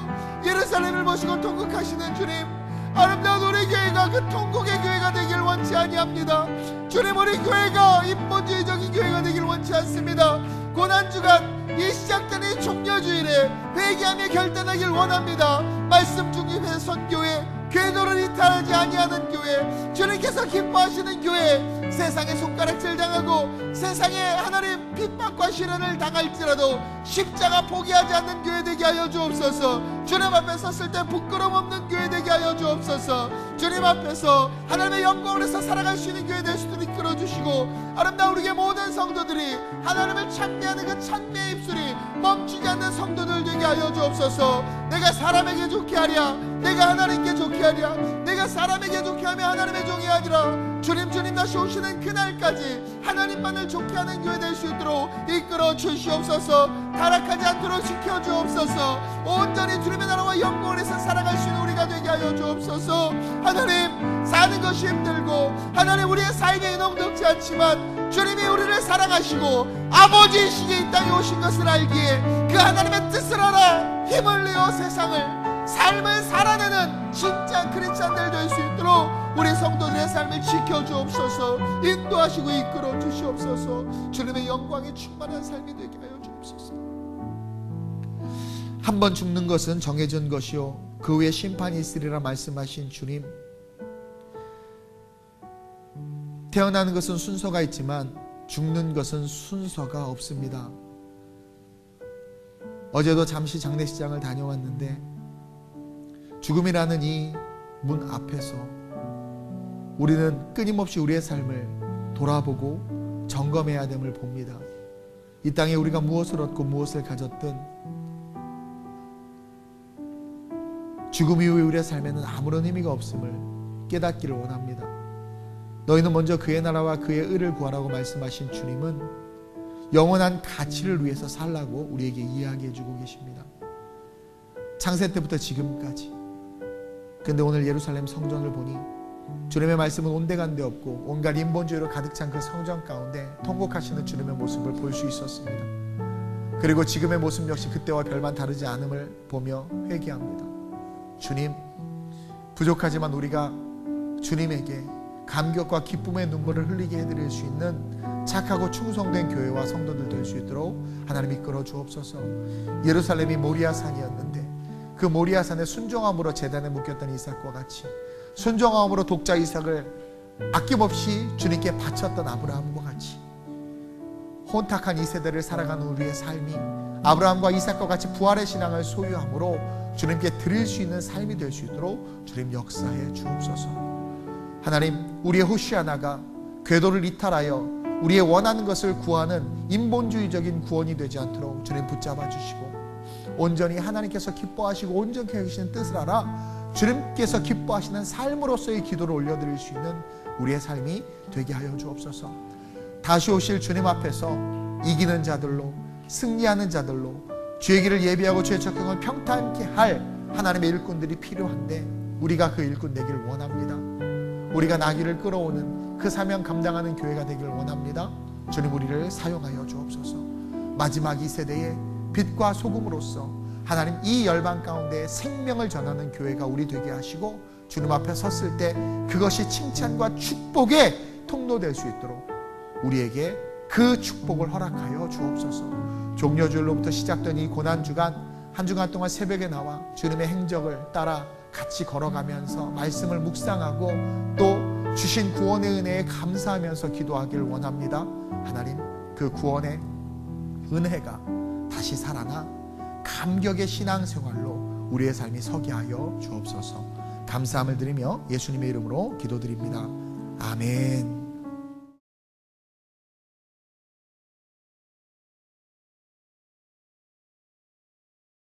예루살렘을 보시고 통곡하시는 주님, 아름다운 우리 교회가 그 통곡의 교회가 되길 원치 아니합니다. 주님 우리 교회가 인본주의적인 교회가 되길 원치 않습니다. 고난주간 이 시작되는 종려주일에 회개하며 결단하길 원합니다. 말씀 중심의 선교회, 궤도를 이탈하지 아니하는 교회, 주님께서 기뻐하시는 교회, 세상에 손가락질 당하고 세상에 하나님 핍박과 시련을 당할지라도 십자가 포기하지 않는 교회 되게 하여 주옵소서. 주님 앞에 섰을 때 부끄러움 없는 교회 되게 하여 주옵소서. 주님 앞에서 하나님의 영광을 해서 살아갈 수 있는 교회 될 수 있도록 이끌어주시고, 아름다운 우리의 모든 성도들이 하나님을 찬미하는 그 찬미의 입술이 멈추지 않는 성도들 되게 하여 주옵소서. 내가 사람에게 좋게 하랴, 내가 하나님께 좋게 하랴, 내가 사람에게 좋게 하며 하나님의 종이 아니라 주님 다시 오시는 그날까지 하나님만을 좋게 하는 교회 될 수 있도록 이끌어 주시옵소서. 타락하지 않도록 지켜주옵소서. 온전히 주님의 나라와 영광을 위해서 살아갈 수 있는 우리가 되게 하여 주옵소서. 하나님, 사는 것이 힘들고 하나님 우리의 삶이 녹록지 않지만 주님이 우리를 사랑하시고 아버지이시기에 이 땅에 오신 것을 알기에 그 하나님의 뜻을 알아 힘을 내어 세상을, 삶을 살아내는 진짜 크리스찬들 될 수 있도록 우리 성도들의 삶을 지켜주옵소서. 인도하시고 이끌어 주시옵소서. 주님의 영광이 충만한 삶이 되게 하여 주옵소서. 한 번 죽는 것은 정해진 것이요 그 후에 심판이 있으리라 말씀하신 주님, 태어나는 것은 순서가 있지만 죽는 것은 순서가 없습니다. 어제도 잠시 장례식장을 다녀왔는데 죽음이라는 이 문 앞에서 우리는 끊임없이 우리의 삶을 돌아보고 점검해야 됨을 봅니다. 이 땅에 우리가 무엇을 얻고 무엇을 가졌든 죽음 이후의 우리의 삶에는 아무런 의미가 없음을 깨닫기를 원합니다. 너희는 먼저 그의 나라와 그의 의를 구하라고 말씀하신 주님은 영원한 가치를 위해서 살라고 우리에게 이야기해 주고 계십니다. 창세 때부터 지금까지. 그런데 오늘 예루살렘 성전을 보니 주님의 말씀은 온데간데 없고 온갖 인본주의로 가득 찬 그 성전 가운데 통곡하시는 주님의 모습을 볼 수 있었습니다. 그리고 지금의 모습 역시 그때와 별반 다르지 않음을 보며 회개합니다. 주님, 부족하지만 우리가 주님에게 감격과 기쁨의 눈물을 흘리게 해드릴 수 있는 착하고 충성된 교회와 성도들 될 수 있도록 하나님 이끌어 주옵소서. 예루살렘이 모리아산이었는데 그 모리아산의 순종함으로 제단에 묶였던 이삭과 같이 순종함으로 독자 이삭을 아낌없이 주님께 바쳤던 아브라함과 같이 혼탁한 이 세대를 살아가는 우리의 삶이 아브라함과 이삭과 같이 부활의 신앙을 소유함으로 주님께 드릴 수 있는 삶이 될 수 있도록 주님 역사해 주옵소서. 하나님, 우리의 호시아나가 궤도를 이탈하여 우리의 원하는 것을 구하는 인본주의적인 구원이 되지 않도록 주님 붙잡아 주시고 온전히 하나님께서 기뻐하시고 온전히 하시는 뜻을 알아 주님께서 기뻐하시는 삶으로서의 기도를 올려드릴 수 있는 우리의 삶이 되게 하여 주옵소서. 다시 오실 주님 앞에서 이기는 자들로 승리하는 자들로 주의 길을 예비하고 주의 적경을 평탄케 할 하나님의 일꾼들이 필요한데 우리가 그 일꾼 되기를 원합니다. 우리가 나귀를 끌어오는 그 사명 감당하는 교회가 되기를 원합니다. 주님, 우리를 사용하여 주옵소서. 마지막 이 세대의 빛과 소금으로서 하나님 이 열방 가운데 생명을 전하는 교회가 우리 되게 하시고 주님 앞에 섰을 때 그것이 칭찬과 축복의 통로될 수 있도록 우리에게 그 축복을 허락하여 주옵소서. 종려주일로부터 시작된 이 고난주간 한 주간 동안 새벽에 나와 주님의 행적을 따라 같이 걸어가면서 말씀을 묵상하고 또 주신 구원의 은혜에 감사하면서 기도하기를 원합니다. 하나님, 그 구원의 은혜가 다시 살아나 감격의 신앙생활로 우리의 삶이 서게 하여 주옵소서. 감사함을 드리며 예수님의 이름으로 기도드립니다. 아멘.